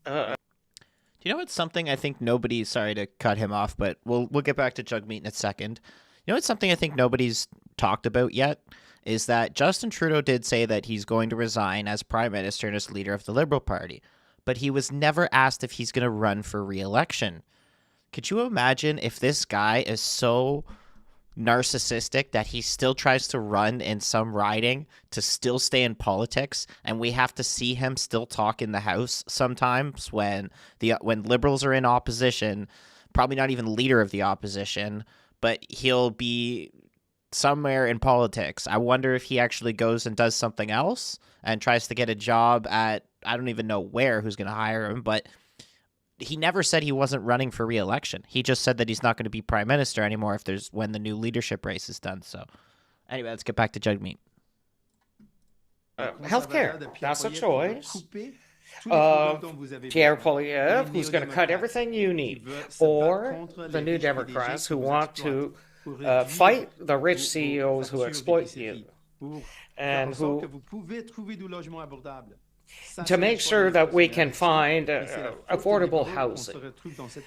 Do you know what's something I think nobody, sorry to cut him off, but we'll get back to Jugmeat in a second. You know what's something I think nobody's talked about yet? Is that Justin Trudeau did say that he's going to resign as Prime Minister and as leader of the Liberal Party, but he was never asked if he's going to run for re-election. Could you imagine if this guy is so narcissistic that he still tries to run in some riding to still stay in politics, and we have to see him still talk in the House sometimes when Liberals are in opposition, probably not even leader of the opposition, but he'll be somewhere in politics. I wonder if he actually goes and does something else and tries to get a job at, I don't even know where, who's going to hire him, but he never said he wasn't running for re-election. He just said that he's not going to be Prime Minister anymore when the new leadership race is done. So anyway, let's get back to Jugmeat. Healthcare, that's a choice. Pierre Poilievre, who's going to cut everything you need, or the New Democrats who want to fight the rich CEOs who exploit you, and who to make sure that we can find affordable housing.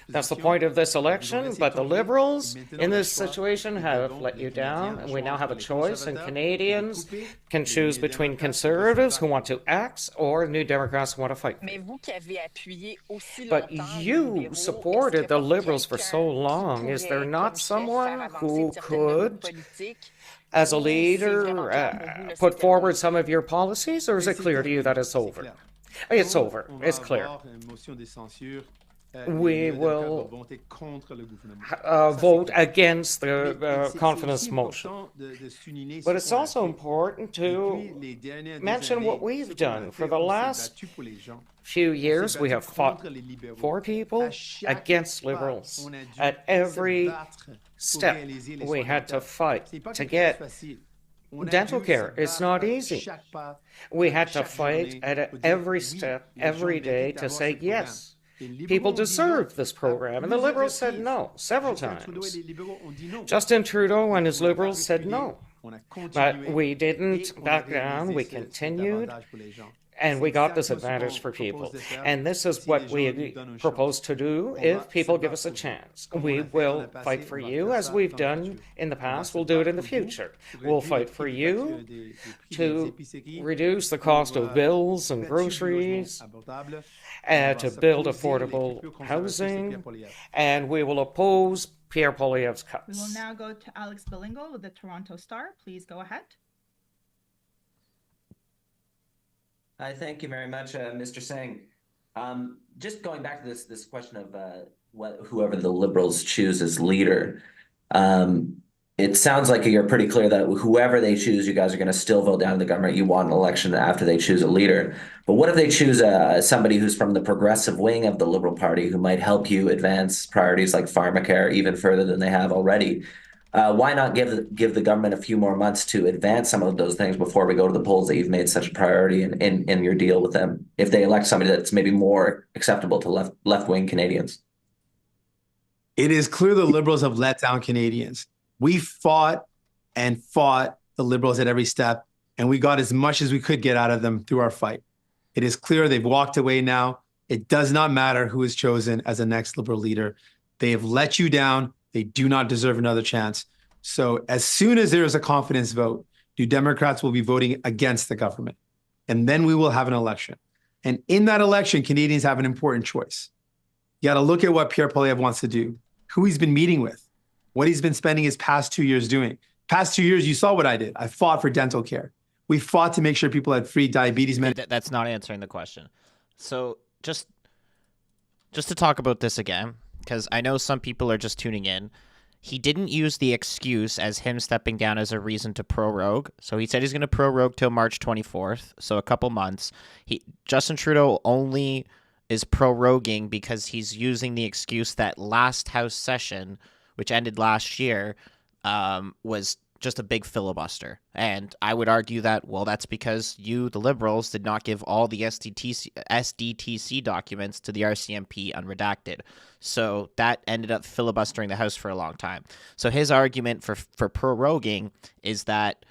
That's the point of this election, but the Liberals in this situation have let you down, and we now have a choice, and Canadians can choose between Conservatives who want to act or New Democrats who want to fight. But you supported the Liberals for so long. Is there not someone who could, as a leader, put forward some of your policies, or is it clear to you that it's over? It's over. It's clear. We will vote against the confidence motion. But it's also important to mention what we've done. For the last few years, we have fought for people against Liberals. At every step, we had to fight to get dental care. It's not easy. We had to fight at every step, every day to say, yes, people deserve this program. And the Liberals said no several times. Justin Trudeau and his Liberals said no. But we didn't back down. We continued. And we got this advantage for people. And this is what we propose to do if people give us a chance. We will fight for you as we've done in the past. We'll do it in the future. We'll fight for you to reduce the cost of bills and groceries, to build affordable housing, and we will oppose Pierre Poilievre's cuts. We will now go to Alex Bilingo with the Toronto Star. Please go ahead. Hi, thank you very much, Mr. Singh. Just going back to this question of whoever the Liberals choose as leader, it sounds like you're pretty clear that whoever they choose, you guys are going to still vote down the government. You want an election after they choose a leader. But what if they choose somebody who's from the progressive wing of the Liberal Party who might help you advance priorities like pharmacare even further than they have already? Why not give the government a few more months to advance some of those things before we go to the polls that you've made such a priority in your deal with them, if they elect somebody that's maybe more acceptable to left-wing Canadians? It is clear the Liberals have let down Canadians. We fought and fought the Liberals at every step, and we got as much as we could get out of them through our fight. It is clear they've walked away now. It does not matter who is chosen as the next Liberal leader. They have let you down. They do not deserve another chance. So as soon as there is a confidence vote, New Democrats will be voting against the government. And then we will have an election. And in that election, Canadians have an important choice. You got to look at what Pierre Poilievre wants to do, who he's been meeting with, what he's been spending his past 2 years doing. Past 2 years, you saw what I did. I fought for dental care. We fought to make sure people had free diabetes medicine. That's not answering the question. So just to talk about this again, because I know some people are just tuning in. He didn't use the excuse as him stepping down as a reason to prorogue. So he said he's going to prorogue till March 24th, so a couple months. Justin Trudeau only is proroguing because he's using the excuse that last House session, which ended last year, was just a big filibuster. And I would argue that, well, that's because you, the Liberals, did not give all the SDTC documents to the RCMP unredacted. So that ended up filibustering the House for a long time. So his argument for proroguing is that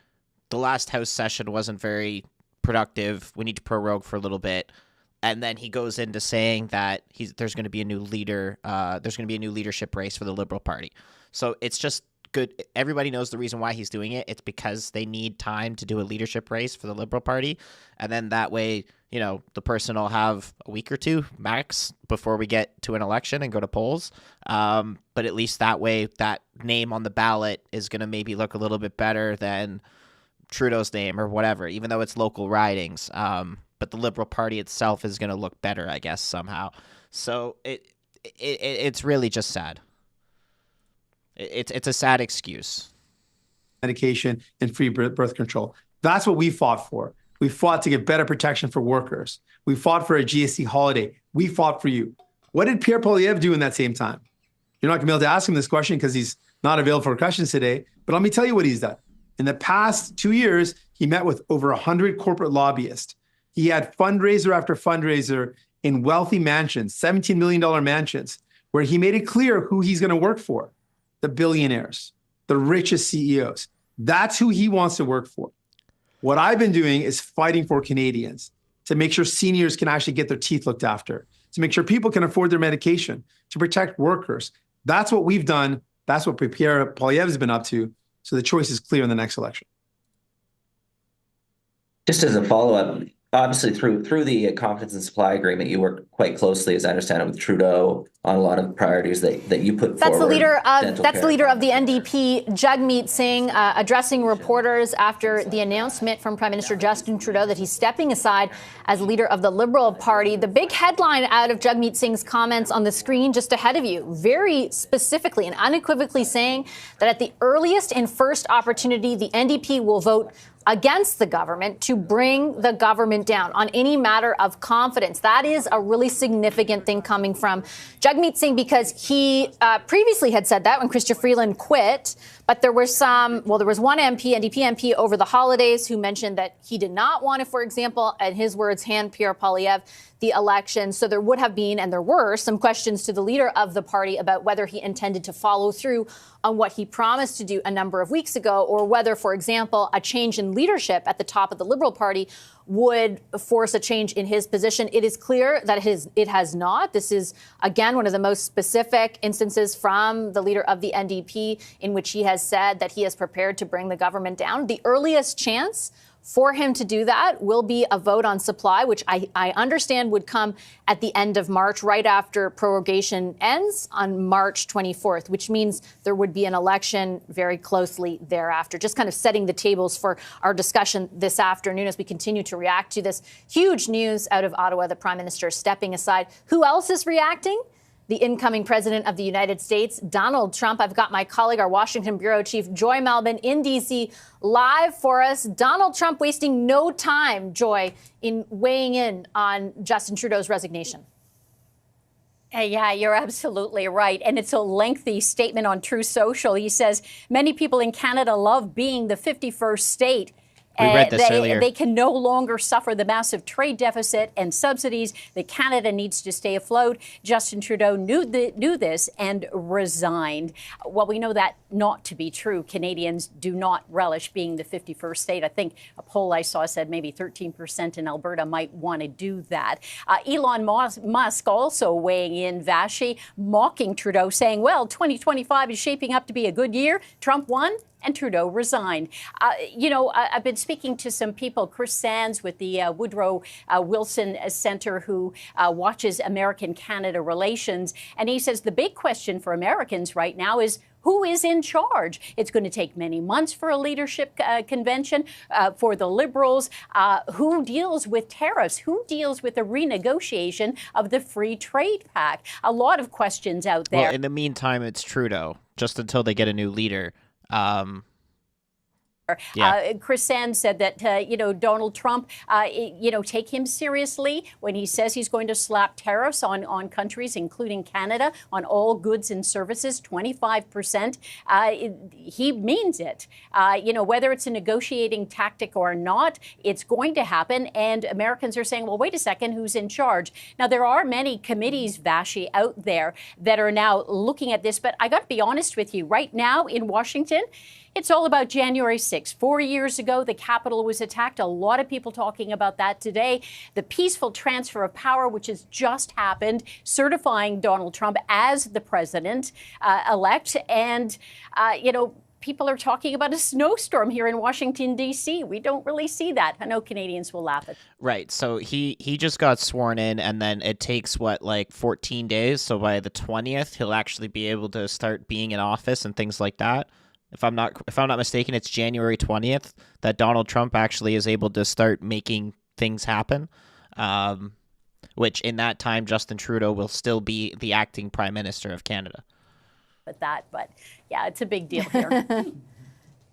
the last House session wasn't very productive. We need to prorogue for a little bit. And then he goes into saying that there's going to be a new leader. There's going to be a new leadership race for the Liberal Party. So it's just good. Everybody knows the reason why he's doing it. It's because they need time to do a leadership race for the Liberal Party. And then that way, the person will have a week or two max before we get to an election and go to polls. But at least that way, that name on the ballot is going to maybe look a little bit better than Trudeau's name or whatever, even though it's local ridings. But the Liberal Party itself is going to look better, I guess, somehow. So it's really just sad. It's a sad excuse. Medication and free birth control. That's what we fought for. We fought to get better protection for workers. We fought for a GST holiday. We fought for you. What did Pierre Poilievre do in that same time? You're not going to be able to ask him this question because he's not available for questions today. But let me tell you what he's done. In the past 2 years, he met with over 100 corporate lobbyists. He had fundraiser after fundraiser in wealthy mansions, $17 million mansions, where he made it clear who he's going to work for. The billionaires, the richest CEOs. That's who he wants to work for. What I've been doing is fighting for Canadians to make sure seniors can actually get their teeth looked after, to make sure people can afford their medication, to protect workers. That's what we've done. That's what Pierre Poilievre has been up to. So the choice is clear in the next election. Just as a follow-up, obviously through the confidence and supply agreement, you work quite closely, as I understand it, with Trudeau on a lot of priorities that you put forward. That's the leader of the NDP, Jagmeet Singh, addressing reporters after the announcement from Prime Minister Justin Trudeau that he's stepping aside as leader of the Liberal Party. The big headline out of Jagmeet Singh's comments on the screen just ahead of you, very specifically and unequivocally saying that at the earliest and first opportunity, the NDP will vote against the government to bring the government down on any matter of confidence. That is a really significant thing coming from Jagmeet Singh, because he previously had said that when Chrystia Freeland quit. But there were there was one MP, NDP MP, over the holidays who mentioned that he did not want to, for example, in his words, hand Pierre Poilievre the election. So there would have been, and there were, some questions to the leader of the party about whether he intended to follow through on what he promised to do a number of weeks ago, or whether, for example, a change in leadership at the top of the Liberal Party would force a change in his position. It is clear that it has not. This is, again, one of the most specific instances from the leader of the NDP in which he has said that he is prepared to bring the government down. The earliest chance for him to do that will be a vote on supply, which I understand would come at the end of March, right after prorogation ends on March 24th, which means there would be an election very closely thereafter. Just kind of setting the tables for our discussion this afternoon as we continue to react to this huge news out of Ottawa, the Prime Minister stepping aside. Who else is reacting? The incoming president of the United States, Donald Trump. I've got my colleague, our Washington bureau chief, Joy Melvin, in D.C. live for us. Donald Trump wasting no time, Joy, in weighing in on Justin Trudeau's resignation. Yeah, you're absolutely right. And it's a lengthy statement on True Social. He says, many people in Canada love being the 51st state. We read this earlier. They can no longer suffer the massive trade deficit and subsidies that Canada needs to stay afloat. Justin Trudeau knew this and resigned. Well, we know that not to be true. Canadians do not relish being the 51st state. I think a poll I saw said maybe 13% in Alberta might want to do that. Elon Musk also weighing in, Vashi, mocking Trudeau, saying, well, 2025 is shaping up to be a good year. Trump won and Trudeau resigned. I've been speaking to some people, Chris Sands with the Woodrow Wilson Center, who watches American-Canada relations. And he says the big question for Americans right now is, who is in charge? It's going to take many months for a leadership convention for the Liberals. Who deals with tariffs? Who deals with the renegotiation of the Free Trade Pact? A lot of questions out there. Well, in the meantime, it's Trudeau, just until they get a new leader. Chris Sands said that, Donald Trump, take him seriously when he says he's going to slap tariffs on countries, including Canada, on all goods and services, 25%. He means it. Whether it's a negotiating tactic or not, it's going to happen. And Americans are saying, well, wait a second, who's in charge? Now, there are many committees, Vashi, out there that are now looking at this. But I got to be honest with you, right now in Washington, it's all about January 6th. 4 years ago, the Capitol was attacked. A lot of people talking about that today. The peaceful transfer of power, which has just happened, certifying Donald Trump as the president-elect. And, people are talking about a snowstorm here in Washington, D.C. We don't really see that. I know Canadians will laugh at that. Right. So he just got sworn in, and then it takes, 14 days? So by the 20th, he'll actually be able to start being in office and things like that. If I'm not mistaken, it's January 20th that Donald Trump actually is able to start making things happen, which in that time, Justin Trudeau will still be the acting Prime Minister of Canada. But yeah, it's a big deal here.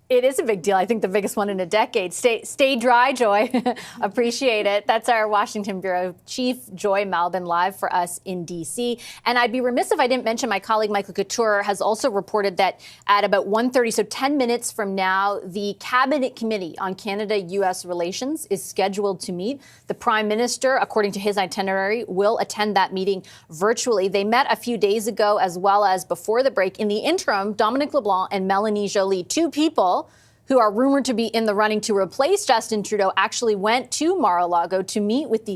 It is a big deal. I think the biggest one in a decade. Stay dry, Joy. Appreciate it. That's our Washington Bureau Chief, Joy Malbon, live for us in D.C. And I'd be remiss if I didn't mention my colleague Michael Couture has also reported that at about 1:30, so 10 minutes from now, the Cabinet Committee on Canada-U.S. Relations is scheduled to meet. The Prime Minister, according to his itinerary, will attend that meeting virtually. They met a few days ago as well as before the break. In the interim, Dominic LeBlanc and Melanie Joly, two people who are rumored to be in the running to replace Justin Trudeau, actually went to Mar-a-Lago to meet with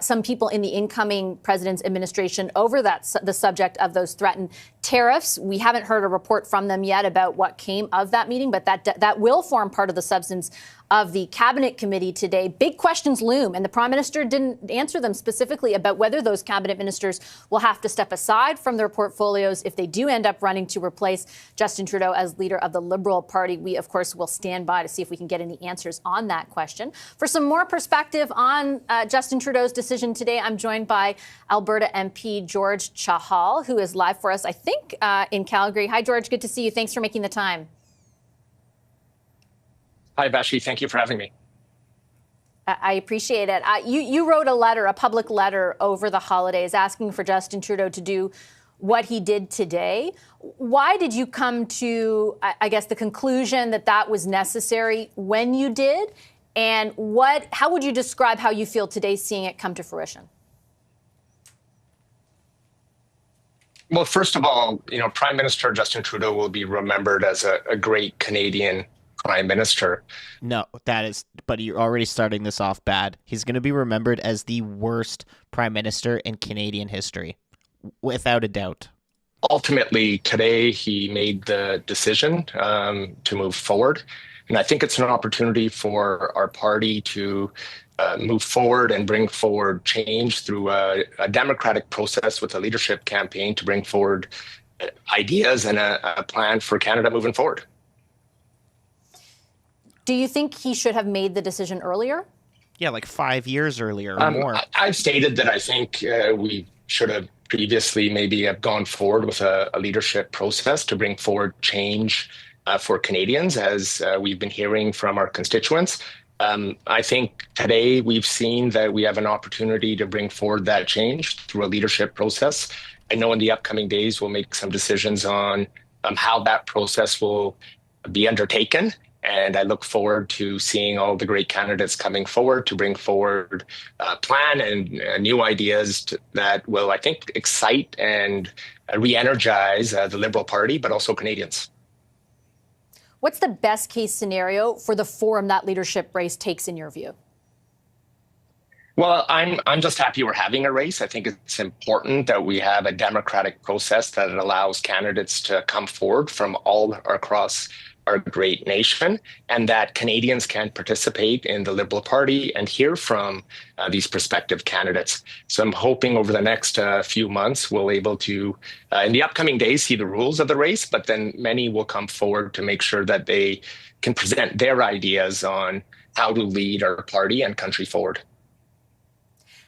some people in the incoming president's administration over the subject of those threatened tariffs. We haven't heard a report from them yet about what came of that meeting, but that will form part of the substance of the Cabinet Committee today. Big questions loom, and the Prime Minister didn't answer them specifically about whether those cabinet ministers will have to step aside from their portfolios if they do end up running to replace Justin Trudeau as leader of the Liberal Party. We, of course, will stand by to see if we can get any answers on that question. For some more perspective on Justin Trudeau's decision today, I'm joined by Alberta MP George Chahal, who is live for us, I think, in Calgary. Hi, George. Good to see you. Thanks for making the time. Hi, Vashi. Thank you for having me. I appreciate it. You wrote a public letter over the holidays asking for Justin Trudeau to do what he did today. Why did you come to, I guess, the conclusion that was necessary when you did? And how would you describe how you feel today seeing it come to fruition? Well, first of all, Prime Minister Justin Trudeau will be remembered as a great Canadian Prime Minister. No, but you're already starting this off bad. He's going to be remembered as the worst Prime Minister in Canadian history, without a doubt. Ultimately, today he made the decision to move forward. And I think it's an opportunity for our party to move forward and bring forward change through a democratic process with a leadership campaign to bring forward ideas and a plan for Canada moving forward. Do you think he should have made the decision earlier? Yeah, 5 years earlier or more. I've stated that I think we should have previously maybe have gone forward with a leadership process to bring forward change for Canadians, as we've been hearing from our constituents. I think today we've seen that we have an opportunity to bring forward that change through a leadership process. I know in the upcoming days we'll make some decisions on how that process will be undertaken. And I look forward to seeing all the great candidates coming forward to bring forward a plan and new ideas that will, I think, excite and re-energize the Liberal Party, but also Canadians. What's the best case scenario for the forum that leadership race takes in your view? Well, I'm just happy we're having a race. I think it's important that we have a democratic process that allows candidates to come forward from all across our great nation, and that Canadians can participate in the Liberal Party and hear from these prospective candidates. So I'm hoping over the next few months we'll able to, in the upcoming days, see the rules of the race, but then many will come forward to make sure that they can present their ideas on how to lead our party and country forward.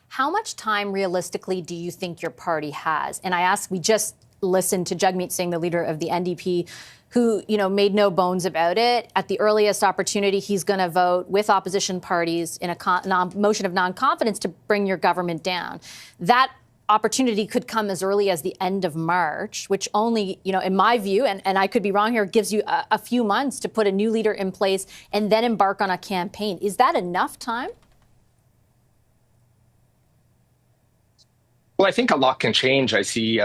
How much time realistically do you think your party has? And I ask, we just listened to Jagmeet Singh, the leader of the NDP, who, made no bones about it. At the earliest opportunity, he's going to vote with opposition parties in a motion of non-confidence to bring your government down. That opportunity could come as early as the end of March, which only, in my view, and I could be wrong here, gives you a few months to put a new leader in place and then embark on a campaign. Is that enough time? Well, I think a lot can change. I see,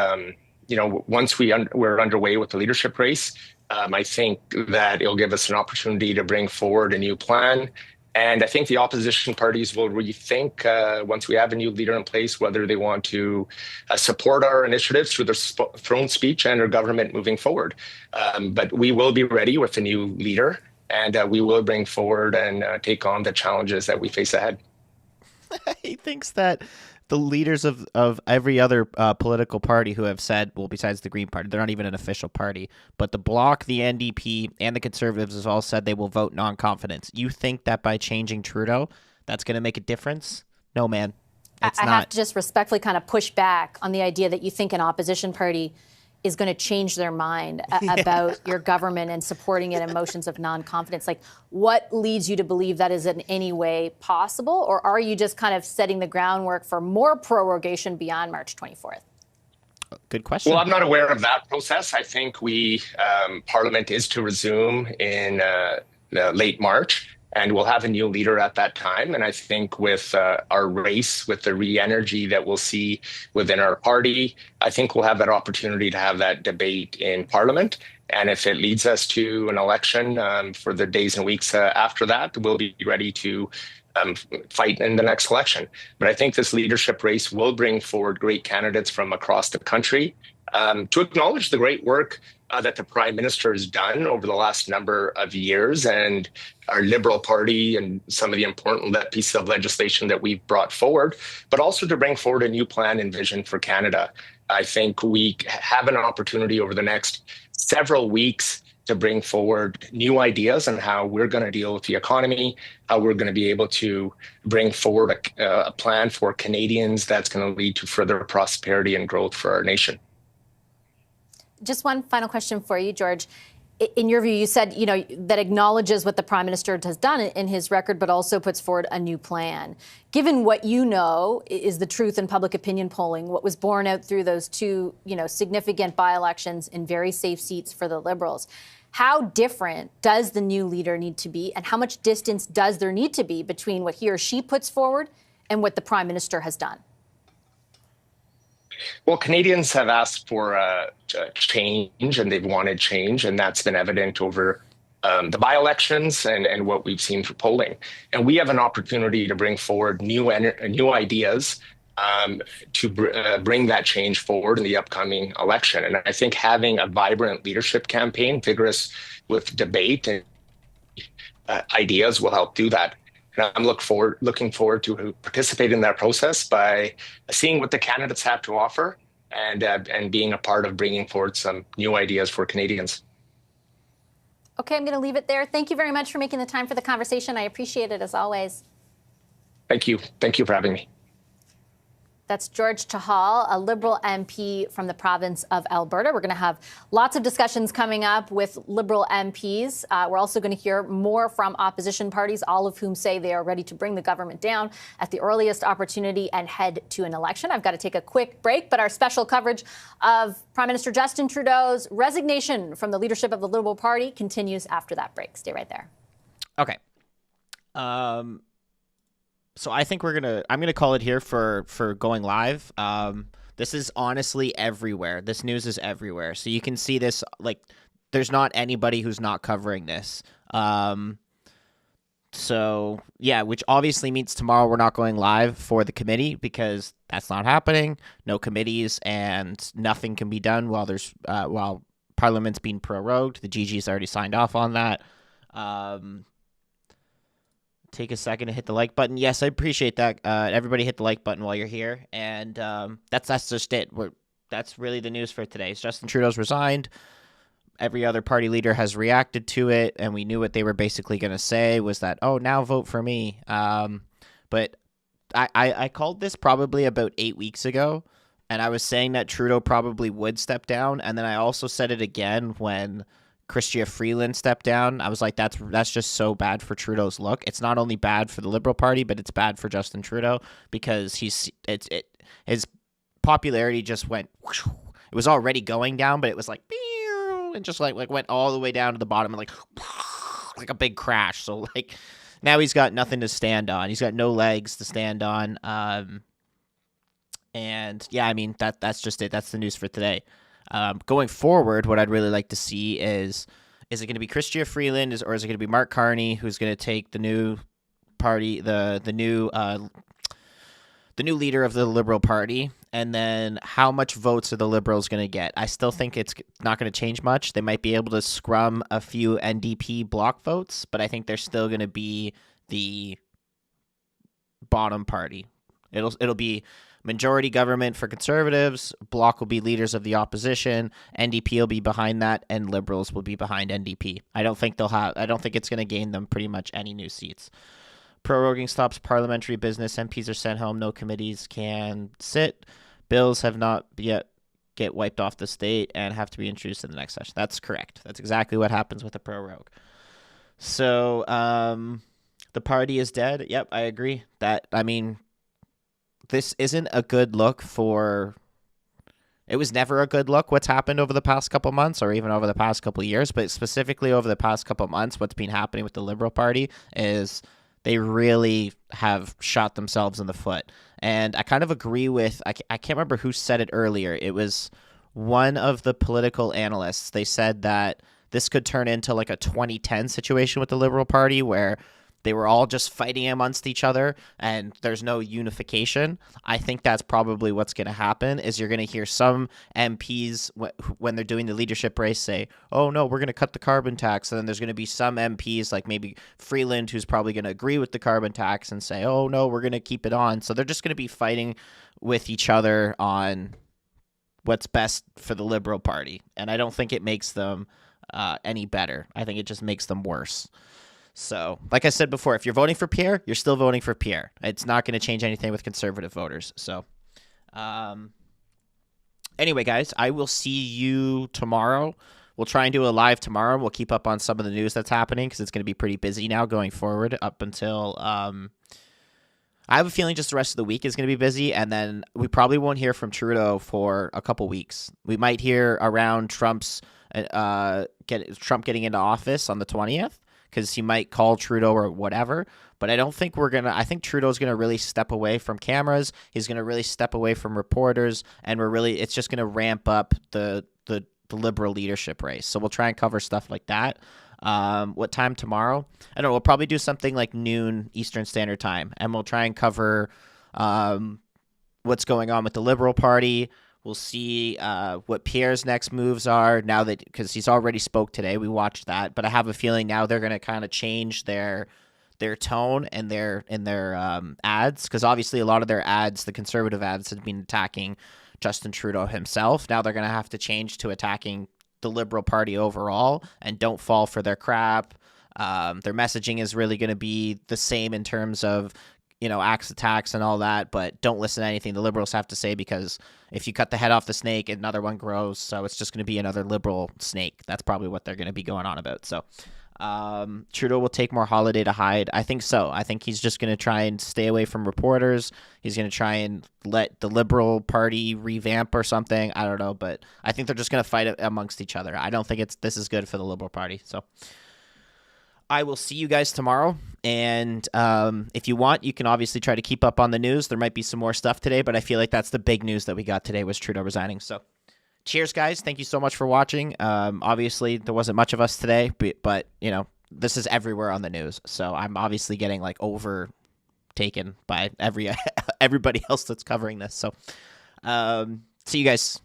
once we're underway with the leadership race, I think that it'll give us an opportunity to bring forward a new plan. And I think the opposition parties will rethink once we have a new leader in place, whether they want to support our initiatives through their throne speech and our government moving forward. But we will be ready with a new leader, and we will bring forward and take on the challenges that we face ahead. He thinks that the leaders of every other political party who have said, well, besides the Green Party, they're not even an official party, but the Bloc, the NDP, and the Conservatives have all said they will vote non-confidence. You think that by changing Trudeau, that's going to make a difference? No, man. It's I not. have to just respectfully kind of push back on the idea that you think an opposition party is going to change their mind about your government and supporting it in motions of non-confidence. Like, what leads you to believe that is in any way possible? Or are you just kind of setting the groundwork for more prorogation beyond March 24th? Good question. Well, I'm not aware of that process. I think Parliament is to resume in late March, and we'll have a new leader at that time. And I think with our race, with the re-energy that we'll see within our party, I think we'll have that opportunity to have that debate in Parliament. And if it leads us to an election for the days and weeks after that, we'll be ready to fight in the next election. But I think this leadership race will bring forward great candidates from across the country to acknowledge the great work that the Prime Minister has done over the last number of years, and our Liberal Party and some of the important pieces of legislation that we've brought forward, but also to bring forward a new plan and vision for Canada. I think we have an opportunity over the next several weeks to bring forward new ideas on how we're going to deal with the economy, how we're going to be able to bring forward a plan for Canadians that's going to lead to further prosperity and growth for our nation. Just one final question for you, George. In your view, you said, that acknowledges what the Prime Minister has done in his record, but also puts forward a new plan. Given what you know is the truth in public opinion polling, what was borne out through those two, significant by-elections in very safe seats for the Liberals, how different does the new leader need to be, and how much distance does there need to be between what he or she puts forward and what the Prime Minister has done? Well, Canadians have asked for change, and they've wanted change, and that's been evident over the by-elections and what we've seen for polling. And we have an opportunity to bring forward new ideas to bring that change forward in the upcoming election. And I think having a vibrant leadership campaign, vigorous with debate and ideas will help do that. And I'm looking forward to participating in that process by seeing what the candidates have to offer and being a part of bringing forward some new ideas for Canadians. Okay, I'm going to leave it there. Thank you very much for making the time for the conversation. I appreciate it as always. Thank you. Thank you for having me. That's George Chahal, a Liberal MP from the province of Alberta. We're going to have lots of discussions coming up with Liberal MPs. We're also going to hear more from opposition parties, all of whom say they are ready to bring the government down at the earliest opportunity and head to an election. I've got to take a quick break, but our special coverage of Prime Minister Justin Trudeau's resignation from the leadership of the Liberal Party continues after that break. Stay right there. Okay. So I think I'm gonna call it here for going live. This is honestly everywhere. This news is everywhere. So you can see this, like, there's not anybody who's not covering this. So yeah, which obviously means tomorrow we're not going live for the committee because that's not happening. No committees and nothing can be done while Parliament's being prorogued. The GG's already signed off on that. Take a second to hit the like button. Yes, I appreciate that. Everybody hit the like button while you're here. And that's just it. That's really the news for today. Justin Trudeau's resigned. Every other party leader has reacted to it, and we knew what they were basically going to say was that, oh, now vote for me. But I called this probably about 8 weeks ago, and I was saying that Trudeau probably would step down. And then I also said it again when Chrystia Freeland stepped down. I was like, that's just so bad for Trudeau's look. It's not only bad for the Liberal Party, but it's bad for Justin Trudeau because his popularity just went. Whoosh. It was already going down, but it was like, and just like went all the way down to the bottom and like a big crash. So like now he's got nothing to stand on. He's got no legs to stand on. And yeah, I mean that's just it. That's the news for today. Going forward, what I'd really like to see is it going to be Chrystia Freeland or is it going to be Mark Carney who's going to take the new party, the new leader of the Liberal Party, and then how much votes are the Liberals going to get? I still think it's not going to change much. They might be able to scrum a few NDP block votes, but I think they're still going to be the bottom party. It'll be majority government for Conservatives, Bloc will be leaders of the opposition, NDP will be behind that, and Liberals will be behind NDP. I don't think it's going to gain them pretty much any new seats. Proroguing stops parliamentary business. MPs are sent home. No committees can sit. Bills have not yet get wiped off the state and have to be introduced in the next session. That's correct. That's exactly what happens with a prorogue. So the party is dead. Yep, I agree. This isn't a good look for... It was never a good look what's happened over the past couple months or even over the past couple years, but specifically over the past couple months, what's been happening with the Liberal Party is they really have shot themselves in the foot. And I kind of agree with... I can't remember who said it earlier. It was one of the political analysts. They said that this could turn into like a 2010 situation with the Liberal Party where they were all just fighting amongst each other and there's no unification. I think that's probably what's going to happen is you're going to hear some MPs when they're doing the leadership race say, oh no, we're going to cut the carbon tax. And then there's going to be some MPs like maybe Freeland who's probably going to agree with the carbon tax and say, oh no, we're going to keep it on. So they're just going to be fighting with each other on what's best for the Liberal Party. And I don't think it makes them any better. I think it just makes them worse. So, like I said before, if you're voting for Pierre, you're still voting for Pierre. It's not going to change anything with Conservative voters. So, anyway, guys, I will see you tomorrow. We'll try and do a live tomorrow. We'll keep up on some of the news that's happening because it's going to be pretty busy now going forward up until... I have a feeling just the rest of the week is going to be busy, and then we probably won't hear from Trudeau for a couple weeks. We might hear around Trump getting into office on the 20th. Because he might call Trudeau or whatever, but I don't think I think Trudeau's going to really step away from cameras. He's going to really step away from reporters, and it's just going to ramp up the Liberal leadership race. So we'll try and cover stuff like that. What time tomorrow? I don't know. We'll probably do something like noon Eastern Standard Time, and we'll try and cover what's going on with the Liberal Party. We'll see what Pierre's next moves are now that because he's already spoke today. We watched that, but I have a feeling now they're going to kind of change their tone and their ads because obviously a lot of their ads, the Conservative ads, have been attacking Justin Trudeau himself. Now they're going to have to change to attacking the Liberal Party overall and don't fall for their crap. Their messaging is really going to be the same in terms of axe attacks and all that, but don't listen to anything the Liberals have to say, because if you cut the head off the snake, another one grows. So it's just going to be another Liberal snake. That's probably what they're going to be going on about. So Trudeau will take more holiday to hide. I think so. I think he's just going to try and stay away from reporters. He's going to try and let the Liberal Party revamp or something. I don't know, but I think they're just going to fight amongst each other. I don't think this is good for the Liberal Party. So I will see you guys tomorrow. And if you want, you can obviously try to keep up on the news. There might be some more stuff today, but I feel like that's the big news that we got today was Trudeau resigning. So cheers, guys. Thank you so much for watching. Obviously, there wasn't much of us today, but this is everywhere on the news. So I'm obviously getting overtaken by everybody else that's covering this. So see you guys.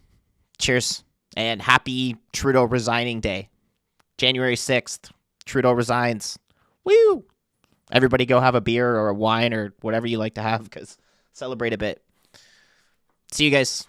Cheers. And happy Trudeau resigning day. January 6th. Trudeau resigns. Woo! Everybody go have a beer or a wine or whatever you like to have, because celebrate a bit. See you guys.